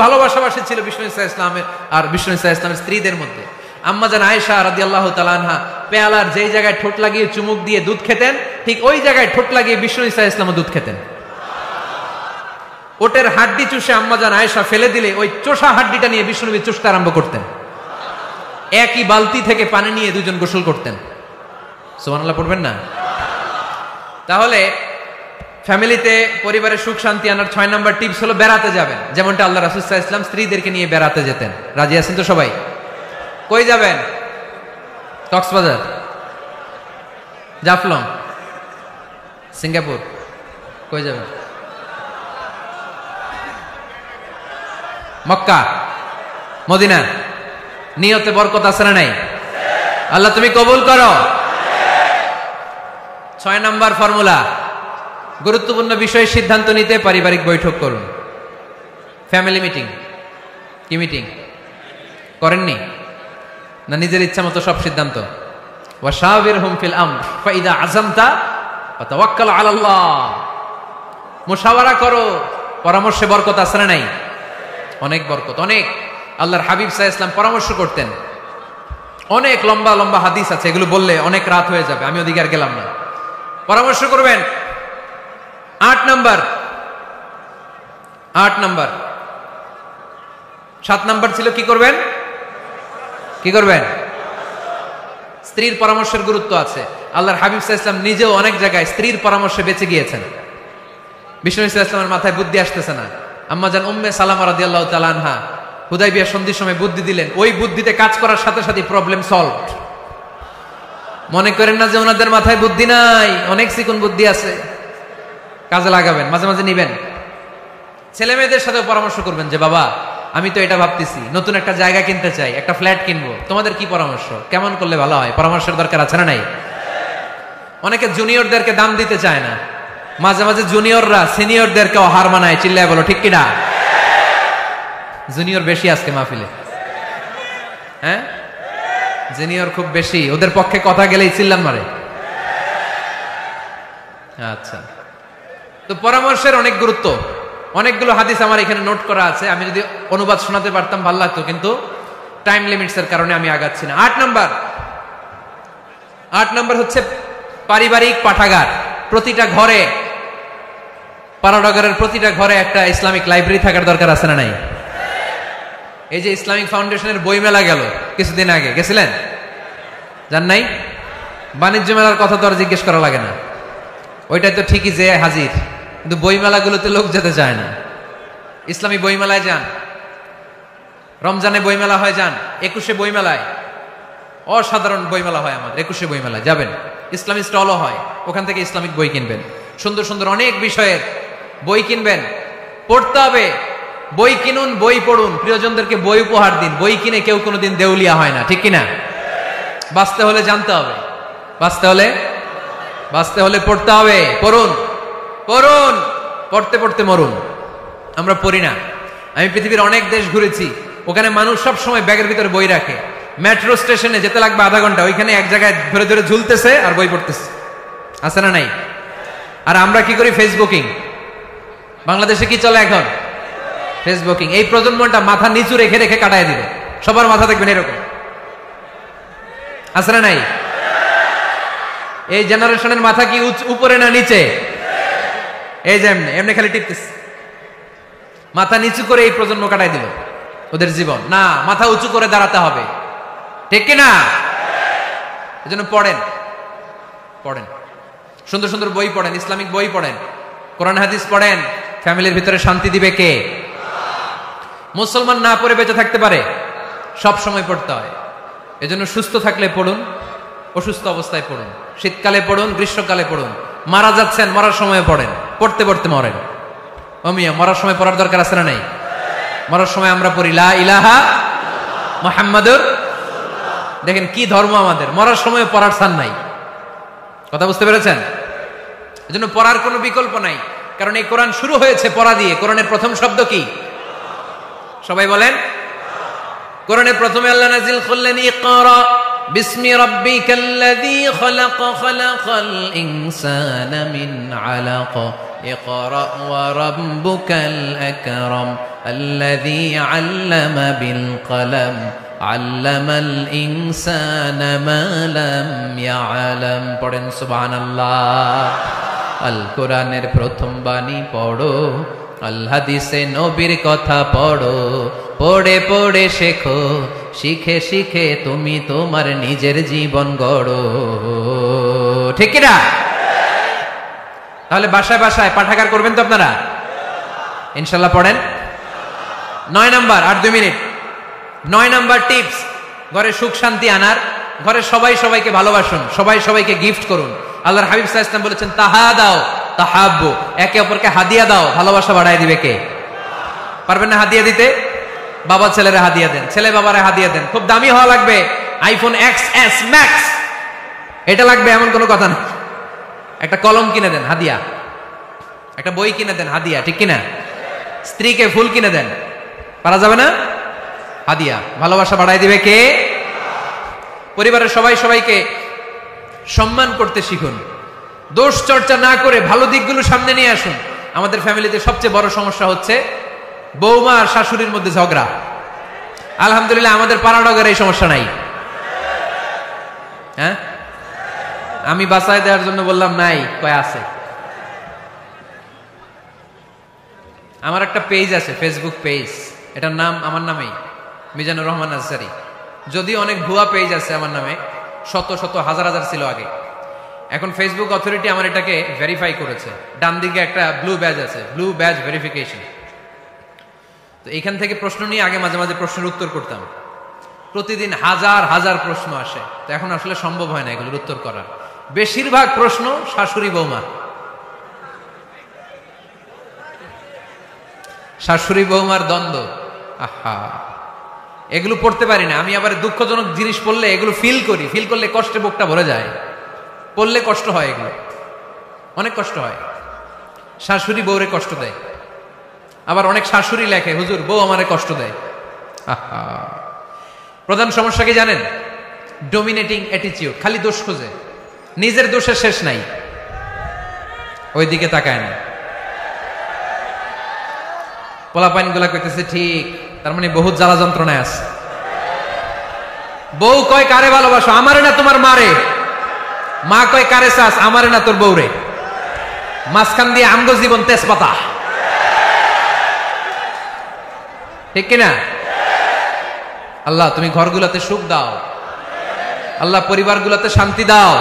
ভালোবাসাবাসী ছিল বিষ্ণু সাল্লাল্লাহু আলাইহি ওয়াসাল্লামের আর বিষ্ণু সাল্লাল্লাহু আলাইহি ওয়াসাল্লামের স্ত্রীদের মধ্যে। আম্মা জান আয়েশা রাদিয়াল্লাহু তাআলা আনহা পেয়ালার যেই জায়গায় ঠোঁট লাগিয়ে চুমুক দিয়ে দুধ খেতেন, ঠিক ওই জায়গায় ঠোঁট লাগিয়ে বিষ্ণু সাল্লাল্লাহু আলাইহি ওয়াসাল্লাম দুধ খেতেন। ওটের হাড্ডি চুষে আম্মা জান আয়েশা ফেলে দিলে ওই চোষা হাড্ডিটা নিয়ে বিষ্ণুনবী চুষতে আরম্ভ করতেন। একই বালতি থেকে পানি নিয়ে দুজন গোসল করতেন। সুবহানাল্লাহ পড়বেন না? তাহলে ফ্যামিলিতে পরিবারে সুখ শান্তি আনার 6 নাম্বার টিপস হলো বেড়াতে যাবেন, যেমনটা আল্লাহ রাসূল সাল্লাল্লাহু আলাইহি ওয়াসাল্লাম স্ত্রীদেরকে নিয়ে বেড়াতে যেতেন। রাজি আছেন তো সবাই? কই যাবেন? কক্সবাজার, জাফলং, সিঙ্গাপুর, কই যাবেন? মক্কা, মদিনা। নিয়তে বরকত আছে না নাই? আল্লাহ তুমি কবুল করো। 6 নাম্বার ফর্মুলা, গুরুত্বপূর্ণ বিষয়ে সিদ্ধান্ত নিতে পারিবারিক বৈঠক করুন। Family meeting. কি মিটিং করেননি? না নিজের ইচ্ছা মতো সব সিদ্ধান্ত? ওয়াশাবিরহুম ফিল আমর ফাইদা আযামতা ফাতাওয়াক্কাল আলাল্লাহ। মুশাওয়ারা করো, পরামর্শে বরকত আছে না নাই? অনেক বরকত, অনেক। আল্লাহর হাবিব সাল্লাল্লাহু আলাইহি ওয়াসাল্লাম পরামর্শ করতেন। অনেক লম্বা লম্বা হাদিস আছে, এগুলো বললে অনেক রাত হয়ে যাবে, আমি ওদিকে আর গেলাম না। পরামর্শ করবেন। 8 নাম্বার 7 নাম্বার ছিল কি করবেন? স্ত্রীর পরামর্শের গুরুত্ব আছে। আল্লাহর হাবিব সাল্লাল্লাহু আলাইহি ওয়াসাল্লাম নিজেও অনেক জায়গায় স্ত্রীর পরামর্শে বেঁচে গিয়েছেন। বিষ্ণু সাল্লাল্লাহু আলাইহি ওয়াসাল্লামের মাথায় বুদ্ধি আসতেছে না, আম্মা জান উম্মে সালামা রাদিয়াল্লাহু তাআলা আনহা হুদাইবিয়া সন্ধির সময় বুদ্ধি দিলেন। ওই বুদ্ধিতে কাজ করার সাথে সাথে প্রবলেম সলভড। মনে করেন না যে ওনাদের মাথায় বুদ্ধি নাই, অনেক চিকন বুদ্ধি আছে, কাজে লাগাবেন, মাঝে মাঝে নিবেন। ছেলে মেয়েদের সাথে পরামর্শ করবেন যে বাবা আমি তো এটা ভাবতেছি, নতুন একটা জায়গা কিনতে চাই, একটা ফ্ল্যাট কিনবো, তোমাদের কি পরামর্শ, কেমন করলে ভালো হয়? পরামর্শের দরকার আছে না নাই? অনেকে জুনিয়রদেরকে দাম দিতে চায় না, মাঝে মাঝে জুনিয়ররা সিনিয়রদেরকে হার মানায়। চিল্লায় বলো ঠিক কিনা? জুনিয়র বেশি আজকে মাহফিলে, হ্যাঁ জুনিয়র খুব বেশি, ওদের পক্ষে কথা গেলেই চিল্লান মারে। আচ্ছা, তো পরামর্শের অনেক গুরুত্ব। অনেকগুলো হাদিস আমার এখানে নোট করা আছে, আমি যদি অনুবাদ শোনাতে পারতাম ভালো লাগতো, কিন্তু টাইম লিমিটস এর কারণে আমি আগাচ্ছি না। 8 নাম্বার হচ্ছে পারিবারিক পাঠাগার। প্রতিটা ঘরে, পাঠাগারের প্রতিটা ঘরে একটা ইসলামিক লাইব্রেরি থাকার দরকার আছে না নাই? এই যে ইসলামিক ফাউন্ডেশনের বই মেলা গেল কিছুদিন আগে, গেছিলেন? জান নাই? বাণিজ্য মেলার কথা তো আর জিজ্ঞেস করা লাগে না, ওইটাই তো ঠিকই যে হাজির, কিন্তু বই মেলাগুলোতে লোক যেতে চায় না। ইসলামী বই মেলায় যান, রমজানে বই মেলা হয় যান, 21শে বই মেলায়, অসাধারণ বই মেলা হয় আমাদের 21শে বই মেলায় যাবেন। ইসলামী স্টলও হয়, ওখান থেকে ইসলামিক বই কিনবেন, সুন্দর সুন্দর অনেক বিষয়ের বই কিনবেন। পড়তে হবে, বই কিনুন, বই পড়ুন, প্রিয়জনদেরকে বই উপহার দিন। বই কিনে কেউ কোনোদিন দেউলিয়া হয় না, ঠিক কিনা? বাঁচতে হলে জানতে হবে, বাঁচতে হলে পড়তে হবে। পড়ুন, পড়তে পড়তে মরুন। আমরা পড়ি না। আমি পৃথিবীর অনেক দেশ ঘুরেছি, ওখানে মানুষ সব সময় ব্যাগের ভিতরে বই রাখে। মেট্রো স্টেশনে যেতে লাগবে আধা ঘন্টা, ওইখানে এক জায়গায় ধরে ধরে ঝুলতেছে আর বই পড়তেছে, আছে না নাই? আর আমরা কি করি? ফেসবুকিং। বাংলাদেশে কি চলে এখন? ফেসবুকিং। এই প্রজন্মটা মাথা নিচু রেখে রেখে কাটায় দিবে, সবার মাথা দেখবেন এরকম, আছে না নাই? এই জেনারেশনের মাথা কি উপরে না নিচে? এই যে এমনি খালি টিপতেছে, মাথা নিচু করে এই প্রজন্ম কাটাই দিল ওদের জীবন। না, মাথা উঁচু করে দাঁড়াতে হবে। ঠিক কিনা? এজন্য পড়েন, পড়েন, সুন্দর সুন্দর বই পড়েন, ইসলামিক বই পড়েন, কোরআন হাদিস পড়েন। ফ্যামিলির ভিতরে শান্তি দিবে কে? মুসলমান না পড়ে বেঁচে থাকতে পারে? সব সময় পড়তে হয়। এজন্য সুস্থ থাকলে পড়ুন, অসুস্থ অবস্থায় পড়ুন, শীতকালে পড়ুন, গ্রীষ্মকালে পড়ুন। মারা যাচ্ছেন, মরার সময় পড়েন, পড়তে পড়তে মরেন। অমিয়া মরার সময় পড়ার দরকার আছে না নাই? মরার সময় আমরা পড়ি লা ইলাহা মুহাম্মাদুর। দেখেন কি ধর্ম আমাদের, মরার সময় পড়ার স্থান নাই। কথা বুঝতে পেরেছেন? এজন্য পড়ার কোনো বিকল্প নাই, কারণ এই কোরআন শুরু হয়েছে পড়া দিয়ে। কোরআনের প্রথম শব্দ কি? সবাই বলেন। কোরআনের প্রথমে আল্লাহ নাজিল করলেন ইকরা বিসমি রাব্বিকাল্লাযী খালাক খালাকাল ইনসানা মিন আলাক ইকরা ওয়া রাব্বুকাল আকরাম আল্লাযী আল্লামা বিল কলম আল্লামাল ইনসানা মা লাম ইয়ালাম। পড়েন সুবহানাল্লাহ। আল কোরআনের প্রথম বাণী পড়ো, আল হাদিসে নবীর কথা পড়ো, পড়ে পড়ে শেখো, শিখে শিখে তুমি তোমার নিজের জীবন গড়ো। ঠিক কিনা? তাহলে বাসায় বাসায় পাঠাগার করবেন তো আপনারা? ইনশাল্লাহ পড়েন। 9 নাম্বার, আর 2 মিনিট। 9 নাম্বার টিপস, ঘরে সুখ শান্তি আনার, ঘরে সবাই সবাইকে ভালোবাসুন, সবাই সবাইকে গিফট করুন। আল্লাহর হাবিব সাল্লাল্লাহু আলাইহি ওয়াসাল্লাম বলেছেন তাহাদাও তাহাব্বু, একে অপরকে হাদিয়া দাও, ভালোবাসা বাড়ায় দিবে কে? পারবেন না হাদিয়া দিতে? বাবা ছেলেরা হাদিয়া দেন, ছেলে বাবারা হাদিয়া দেন। খুব দামি হওয়া লাগবে, আইফোন XS Max এটা লাগবে এমন কোনো কথা না। একটা কলম কিনে দেন হাদিয়া, একটা বই কিনে দেন হাদিয়া। ঠিক কিনা? স্ত্রীকে ফুল কিনে দেন, পারা যাবে না? হাদিয়া। ভালোবাসা বাড়ায় দিবে কে? পরিবারের সবাই সবাইকে সম্মান করতে শিখুন, দোষ চর্চা না করে ভালো দিকগুলো সামনে নিয়ে আসুন। আমাদের ফ্যামিলিতে সবচেয়ে বড় সমস্যা হচ্ছে বৌমা আর শাশুড়ির মধ্যে ঝগড়া। আলহামদুলিল্লাহ আমাদের পাড়ানগরে এই সমস্যা নাই। হ্যাঁ, আমি বাঁচায় দেওয়ার জন্য বললাম নাই, কয় আছে। আমার একটা পেজ আছে, ফেসবুক পেজ, এটার নাম আমার নামেই, মিজানুর রহমান আজহারী। যদি অনেক ভুয়া পেজ আছে আমার নামে, শত শত হাজার হাজার ছিল আগে। এখন ফেসবুক অথরিটি আমার এটাকে ভেরিফাই করেছে। ডান দিকে একটা ব্লু ব্যাজ আছে, ব্লু ব্যাজ ভেরিফিকেশন। তো এখান থেকে প্রশ্ন নিয়ে আগে মাঝে মাঝে প্রশ্নের উত্তর করতাম। প্রতিদিন হাজার হাজার প্রশ্ন আসে, তো এখন আসলে সম্ভব হয় না এগুলোর উত্তর করা। বেশিরভাগ প্রশ্ন শাশুড়ি বৌমা, শাশুড়ি বৌমার দ্বন্দ্ব। আহা, এগুলো পড়তে পারি না আমি। আবার দুঃখজনক জিনিস পড়লে এগুলো ফিল করি, ফিল করলে কষ্টে বুকটা ভরে যায়। পড়লে কষ্ট হয়, এগুলো অনেক কষ্ট হয়। শাশুড়ি বউরে কষ্ট দেয়, আবার অনেক শাশুড়ি লেখে হুজুর বউ আমারে কষ্ট দেয়। আহা, প্রধান সমস্যা কি জানেন? ডোমিনেটিং অ্যাটিটিউড, খালি দোষ খোঁজে, নিজের দোষের শেষ নাই, ওইদিকে তাকায় না। পোলাপাইন গুলা কইতেছে ঠিক, তার মানে বহুত জ্বালা যন্ত্রণায় আছে। বউ কয় কারে ভালোবাসো? আমারে না তোমার মারে। মা কয় কারে চাস? আমারে না তোর বউরে। মাঝখান দিয়ে আমগো জীবন তেজপাতা। ঠিক কিনা? আল্লাহ তুমি ঘরগুলোতে সুখ দাও, আল্লাহ পরিবারগুলোতে শান্তি দাও,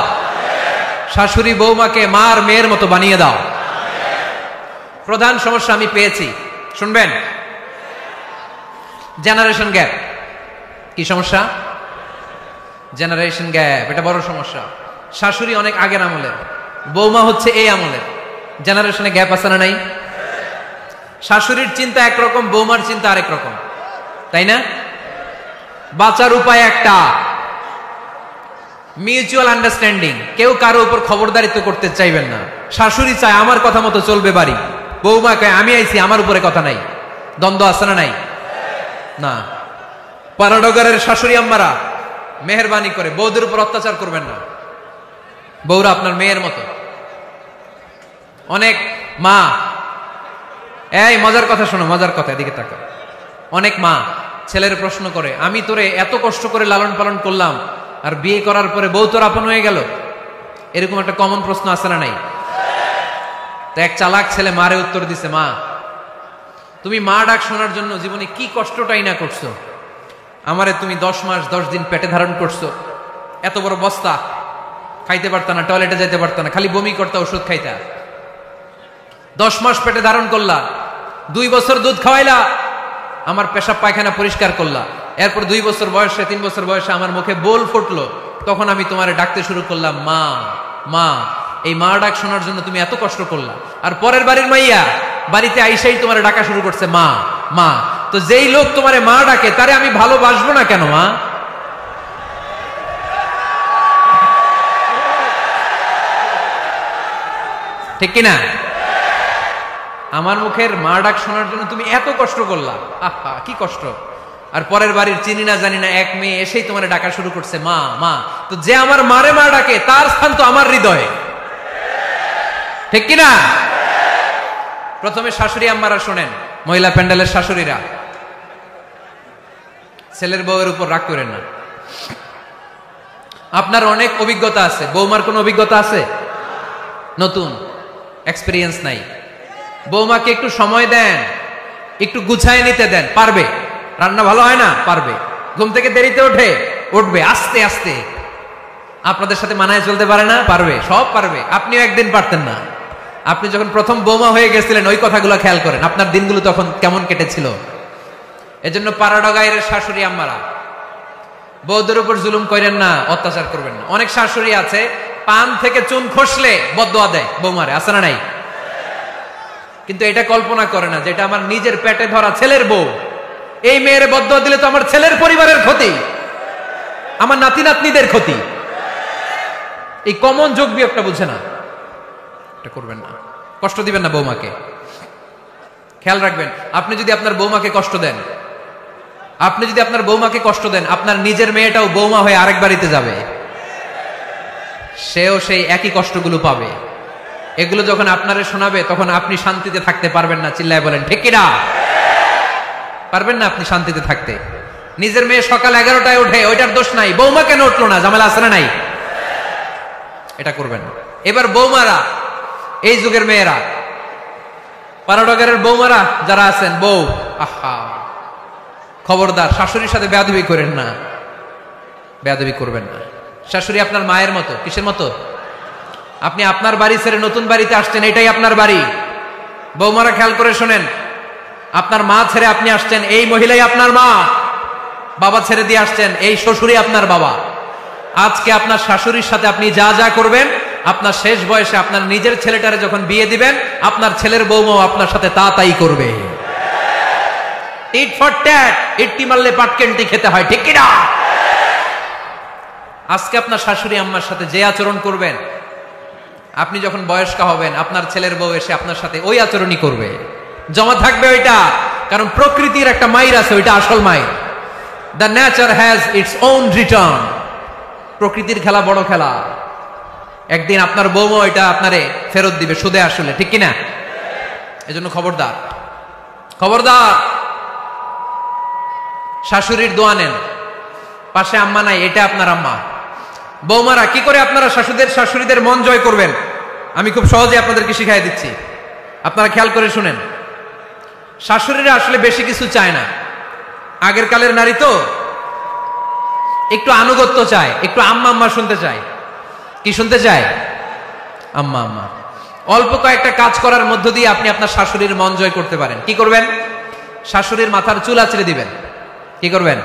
শাশুড়ি বৌমাকে মার মেয়ের মতো বানিয়ে দাও। প্রধান সমস্যা আমি পেয়েছি, শুনবেন? Generation gap. কি সমস্যা? জেনারেশন গ্যাপ, এটা বড় সমস্যা। শাশুড়ি অনেক আগের আমলের, বৌমা হচ্ছে এই আমলের। জেনারেশনে গ্যাপ আছে না নাই? শাশুড়ির চিন্তা একরকম, বৌমার চিন্তা আরেক রকম, তাই না? বাঁচার উপায় একটা, মিউচুয়াল আন্ডারস্ট্যান্ডিং। কেউ কারো উপর খবরদারিত্ব করতে চাইবেন না। শাশুড়ি চায় আমার কথা মতো চলবে বাড়ি, বৌমা কয় আমি আইছি আমার উপরে কথা নাই। দ্বন্দ্ব আছে না নাই? না। পাড়াডগারের শাশুড়ি আম্মারা মেহেরবানি করে বৌদের উপর অত্যাচার করবেন না। বৌরা আপনার মেয়ের মতো। অনেক মা, এই মজার কথা শোনো, মজার কথা, এদিকে তাকাও। অনেক মা ছেলের প্রশ্ন করে, আমি তোরে এত কষ্ট করে লালন পালন করলাম, আর বিয়ে করার পরে বউ তোর আপন হয়ে গেল। এরকম একটা কমন প্রশ্ন আছে না নাই? তো এক চালাক ছেলে মারে উত্তর দিছে, মা তুমি মা ডাক শোনার জন্য জীবনে কি কষ্টটাই না করছো। আমারে তুমি 10 মাস 10 দিন পেটে ধারণ করছো, এত বড় বস্তা, খাইতে পারতা না, টয়লেটে যাইতে পারতা না, খালি বমি করতা, ওষুধ খাইতা। 10 মাস পেটে ধারণ করলা, 2 বছর দুধ খাওয়াইলা, আমার পেশাব পায়খানা পরিষ্কার করলা। এরপর 2 বছর বয়সে 3 বছর বয়সে আমার মুখে বোল ফুটলো, তখন আমি তোমারে ডাকতে শুরু করলাম মা মা। এই মা ডাক শোনার জন্য তুমি এত কষ্ট করলা, আর পরের বাড়ির মাইয়া বাড়িতে আইসাই তোমারে ডাকা শুরু করছে মা মা। তো যেই লোক তোমারে মা ডাকে তারে আমি ভালোবাসবো না কেন মা? ঠিক কিনা? আমার মুখের মা ডাক শোনার জন্য তুমি এত কষ্ট করলা, আহা কি কষ্ট। আর পরের বাড়ির চিনি না জানি না এক মেয়ে এসেই তোমার ডাকা শুরু করছে মা মা। তো যে আমার মারে মা ডাকে তার স্থান তো আমার হৃদয়ে, ঠিক কিনা? প্রথমে শাশুড়ি আম্মারা শোনেন, মহিলা প্যান্ডেলের শাশুড়িরা, ছেলের বউয়ের উপর রাগ করেন না। আপনার অনেক অভিজ্ঞতা আছে, বৌমার কোনো অভিজ্ঞতা আছে? নতুন এক্সপেরিয়েন্স নাই। বৌমাকে একটু সময় দেন, একটু গুছায় নিতে দেন, পারবে। রান্না ভালো হয় না, পারবে। ঘুম থেকে দেরিতে উঠবে আস্তে আস্তে। আপনাদের সাথে মানায় চলতে পারে না, পারবে, সব পারবে। আপনিও একদিন পারতেন না। আপনি যখন প্রথম বৌমা হয়ে গেছিলেন ওই কথাগুলো খেয়াল করেন, আপনার দিনগুলো তখন কেমন কেটেছিল। এজন্য পাড়াডগায়ের শাশুড়ি আম্মারা, বউদের উপর জুলুম করেন না, অত্যাচার করবেন না। অনেক শাশুড়ি আছে পান থেকে চুন খসলে বদদোয়া দেয় বৌমারে, আছে না নাই? কিন্তু এটা কল্পনা করে না যে এটা আমার নিজের পেটে ধরা ছেলের বউ, এই মেয়ের বদদোয়া দিলে তো আমার ছেলের পরিবারের ক্ষতি, আমার নাতি নাতনিদের ক্ষতি। এই কমন যোগ বিয়োগটা বুঝে না, এটা করবেন না। কষ্ট দিবেন না বৌমাকে। খেয়াল রাখবেন, আপনি যদি আপনার বৌমাকে কষ্ট দেন, আপনার নিজের মেয়েটাও বৌমা হয়ে আরেক বাড়িতে যাবে, সেও সেই একই কষ্টগুলো পাবে। এগুলো যখন আপনারে শোনাবে তখন আপনি শান্তিতে থাকতে পারবেন না। চিল্লায় বলেন ঠিক কিনা? পারবেন না আপনি শান্তিতে থাকতে। নিজের মেয়ে সকাল 11টায় ওঠে, ওইটার দোষ নাই, বৌমা কেন উঠলো না, ঝামেলা আছে না নাই? এটা করবেন না। এবার বৌমারা, এই যুগের মেয়েরা, পাড়াডগারের বৌমারা যারা আছেন, বউ, আহা খবরদার শাশুড়ির সাথে বেয়াদবি করেন না, বেয়াদবি করবেন না। শাশুড়ি আপনার মায়ের মতো। কিসের মতো? আপনি আপনার বাড়ি ছেড়ে নতুন বাড়িতে আসছেন, এটাই আপনার বাড়ি। বৌমারা খেয়াল করে শোনেন, আপনার মা ছেড়ে আপনি আসছেন, এই মহিলাই আপনার মা। বাবা ছেড়ে দিয়ে আসছেন, এই শ্বশুরই আপনার বাবা। আজকে আপনার শাশুড়ির সাথে আপনি যা যা করবেন, আপনার শেষ বয়সে আপনার নিজের ছেলেটারে যখন বিয়ে দিবেন, আপনার ছেলের বৌমাও আপনার সাথে তা তাই করবে। ইট ফর ট্যাট, ইটটি মারলে পাটকেনটি খেতে হয়, ঠিক কিনা? আজকে আপনার শাশুড়ি আম্মার সাথে যে আচরণ করবেন, আপনি যখন বয়স্ক হবেন আপনার ছেলের বউ এসে আপনার সাথে ওই আচরণই করবে, জমা থাকবে ওইটা। কারণ প্রকৃতির একটা মাইর আছে, ওইটা আসল মাইর। The nature has its own return. প্রকৃতির খেলা বড় খেলা, একদিন আপনার বউমা ওইটা আপনারে ফেরত দিবে সুদে আসলে, ঠিক কিনা? এজন্য খবরদার, খবরদার। শাশুড়ির দোয়া নেন, পাশে আম্মা নাই, এটা আপনার আম্মা। বৌমারা কি করে আপনারা শাশুড়িদের মন জয় করবেন, আমি খুব সহজে আপনাদেরকে শিখাই দিচ্ছি। আপনারা খেয়াল করে শুনেন। শাশুড়িরা আসলে বেশি কিছু চায় না। আগের কালের নারী তো একটু আনুগত্য চায়, একটু আম্মা আম্মা শুনতে চায়। কি শুনতে চায়? আম্মা আম্মা। অল্প কয়েকটা কাজ করার মধ্য দিয়ে আপনি আপনার শাশুড়ির মন জয় করতে পারেন। কি করবেন? শাশুড়ির মাথার চুল আঁচড়ে দিবেন। কি করবেন?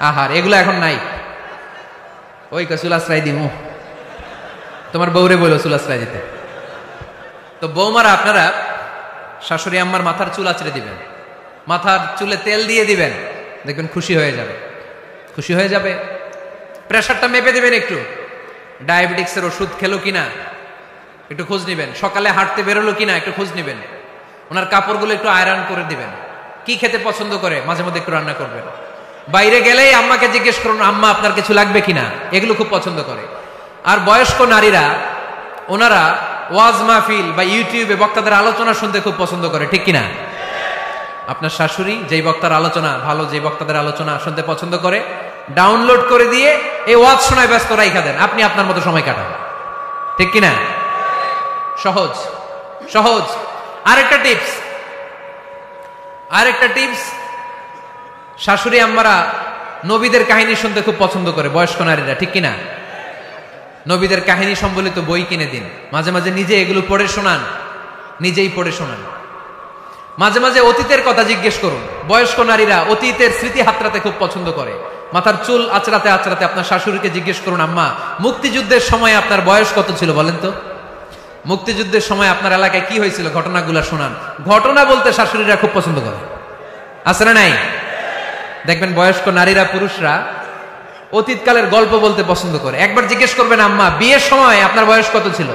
আহার, এগুলো এখন নাই। ওই চুল আশ্রয় দিমু, তোমার বউরে বলো চুল আশ্রয় দিতে। তো বৌমারা আপনারা শাশুড়ি আম্মার মাথার চুল আঁচড়ে দিবেন, মাথার চুলে তেল দিয়ে দিবেন, দেখবেন খুশি হয়ে যাবে, খুশি হয়ে যাবে। প্রেশারটা মেপে দিবেন, একটু ডায়াবেটিক্সের ওষুধ খেলো কিনা একটু খোঁজ নিবেন, সকালে হাঁটতে বেরোলো কিনা একটু খোঁজ নিবেন, ওনার কাপড়গুলো একটু আয়রন করে দিবেন। কি খেতে পছন্দ করে মাঝে মধ্যে একটু রান্না করবেন। বাইরে গেলেই আম্মাকে জিজ্ঞেস করুন, আম্মা আপনার কিছু লাগবে কিনা, এগুলো খুব পছন্দ করে। আর বয়স্ক নারীরা, ওনারা ওয়াজ মাহফিল বা ইউটিউবে বক্তাদের আলোচনা শুনতে খুব পছন্দ করে, ঠিক কিনা? আপনার শাশুড়ি যেই বক্তার আলোচনা ভালো, যে বক্তাদের আলোচনা শুনতে পছন্দ করে, ডাউনলোড করে দিয়ে এই ওয়াজ শোনায় ব্যস্ত রাইখা দেন, আপনি আপনার মতো সময় কাটান, ঠিক কিনা? সহজ সহজ। আরেকটা টিপস, শাশুড়ি আম্মারা নবীদের কাহিনী শুনতে খুব পছন্দ করে বয়স্ক নারীরা, ঠিক কিনা? নবীদের কাহিনী সম্বলিত বই কিনে দিন, মাঝে মাঝে নিজে এগুলো পড়ে শোনান, নিজেই পড়ে শোনান। মাঝে মাঝে অতীতের কথা জিজ্ঞেস করুন। বয়স্ক নারীরা অতীতের স্মৃতি হাতড়াতে খুব পছন্দ করে। মাথার চুল আঁচড়াতে আঁচড়াতে আপনার শাশুড়িকে জিজ্ঞেস করুন, আম্মা মুক্তিযুদ্ধের সময় আপনার বয়স কত ছিল বলেন তো? মুক্তিযুদ্ধের সময় আপনার এলাকায় কি হয়েছিল ঘটনাগুলো শোনান। ঘটনা বলতে শাশুড়িরা খুব পছন্দ করে, আছে না নাই? দেখবেন বয়স্ক নারীরা, পুরুষরা অতীতকালের গল্প বলতে পছন্দ করে। একবার জিজ্ঞেস করবেন, আম্মা বিয়ের সময় আপনার বয়স কত ছিল?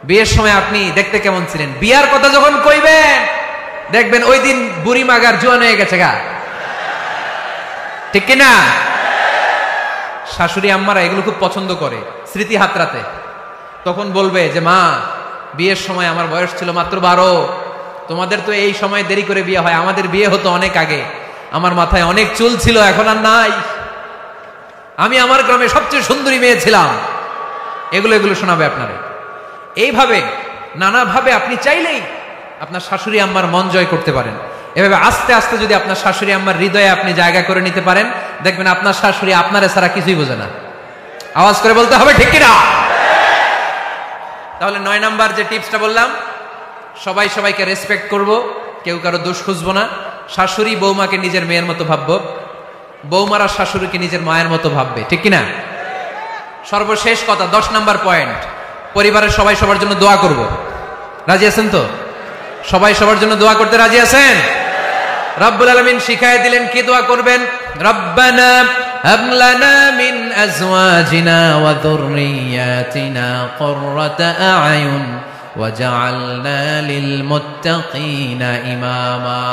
বিয়ের সময় আপনি দেখতে কেমন ছিলেন? বিয়ার কথা যখন কইবেন দেখবেন ওই দিন বুড়ি মাগার জোয়ান হয়ে গেছে গা, ঠিক কিনা? শাশুড়ি আম্মারা এগুলো খুব পছন্দ করে স্মৃতি হাতড়াতে। তখন বলবে যে মা বিয়ের সময় আমার বয়স ছিল মাত্র 12, তোমাদের তো এই সময় দেরি করে বিয়ে হয়, আমাদের বিয়ে হতো অনেক আগে, আমার মাথায় অনেক চুল ছিল এখন আর নাই, আমি আমার গ্রামে সবচেয়ে সুন্দরী মেয়ে ছিলাম। এগুলো শোনাবে আপনারে। এইভাবে নানাভাবে আপনি চাইলেই আপনার শাশুড়ি আম্মার মন জয় করতে পারেন। এভাবে আস্তে আস্তে যদি আপনার শাশুড়ি আম্মার হৃদয়ে আপনি জায়গা করে নিতে পারেন, দেখবেন আপনার শাশুড়ি আপনারে ছাড়া কিছুই বোঝে না। আওয়াজ করে বলতে হবে, ঠিক কিনা? তাহলে 9 নাম্বার যে টিপসটা বললাম, সবাই সবাইকে রেসপেক্ট করব, কেউ কারো দোষ খুঁজবো না। শাশুড়ি বৌমাকে নিজের মেয়ের মতো ভাববো, বৌমারা শাশুড়িকে নিজের মায়ের মতো ভাববে, ঠিক কিনা? সর্বশেষ কথা, 10 নাম্বার পয়েন্ট, পরিবারের সবাই সবার জন্য দোয়া করব। রাজি আছেন তো? সবাই সবার জন্য দোয়া করতে রাজি আছেন? রব্বুল আলামিন শিখায় দিলেন কি দোয়া করবেন। রব্বানা হাব লানা মিন আজওয়াজিনা ওয়া যুররিয়াতিনা কুররাতা আ'য়ুন ওয়াজআলনা লিল মুত্তাকিনা ইমামা।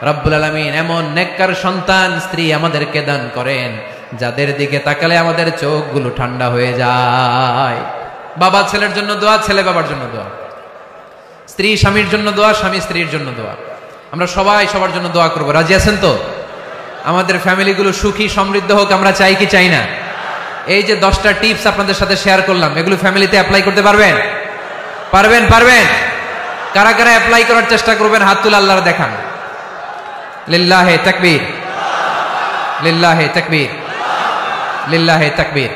রব্বুল আলামিন এমন নেককার সন্তান স্ত্রী আমাদেরকে দান করেন যাদের দিকে তাকালে আমাদের চোখগুলো ঠান্ডা হয়ে যায়। বাবা ছেলের জন্য দোয়া, ছেলে বাবার জন্য দোয়া, স্ত্রী স্বামীর জন্য দোয়া, স্বামী স্ত্রীর জন্য দোয়া। আমরা সবাই সবার জন্য দোয়া করবো। রাজি আছেন তো? আমাদের ফ্যামিলিগুলো সুখী সমৃদ্ধ হোক, আমরা চাই কি চাই না? এই যে 10টা টিপস আপনাদের সাথে শেয়ার করলাম, এগুলো ফ্যামিলিতে অ্যাপ্লাই করতে পারবেন? পারবেন? পারবেন? কারা কারা অ্যাপ্লাই করার চেষ্টা করবেন হাত তুলে আল্লাহর দেখান। লিল্লাহে তাকবীর, লিল্লাহে তাকবীর, লিল্লাহে তাকবীর।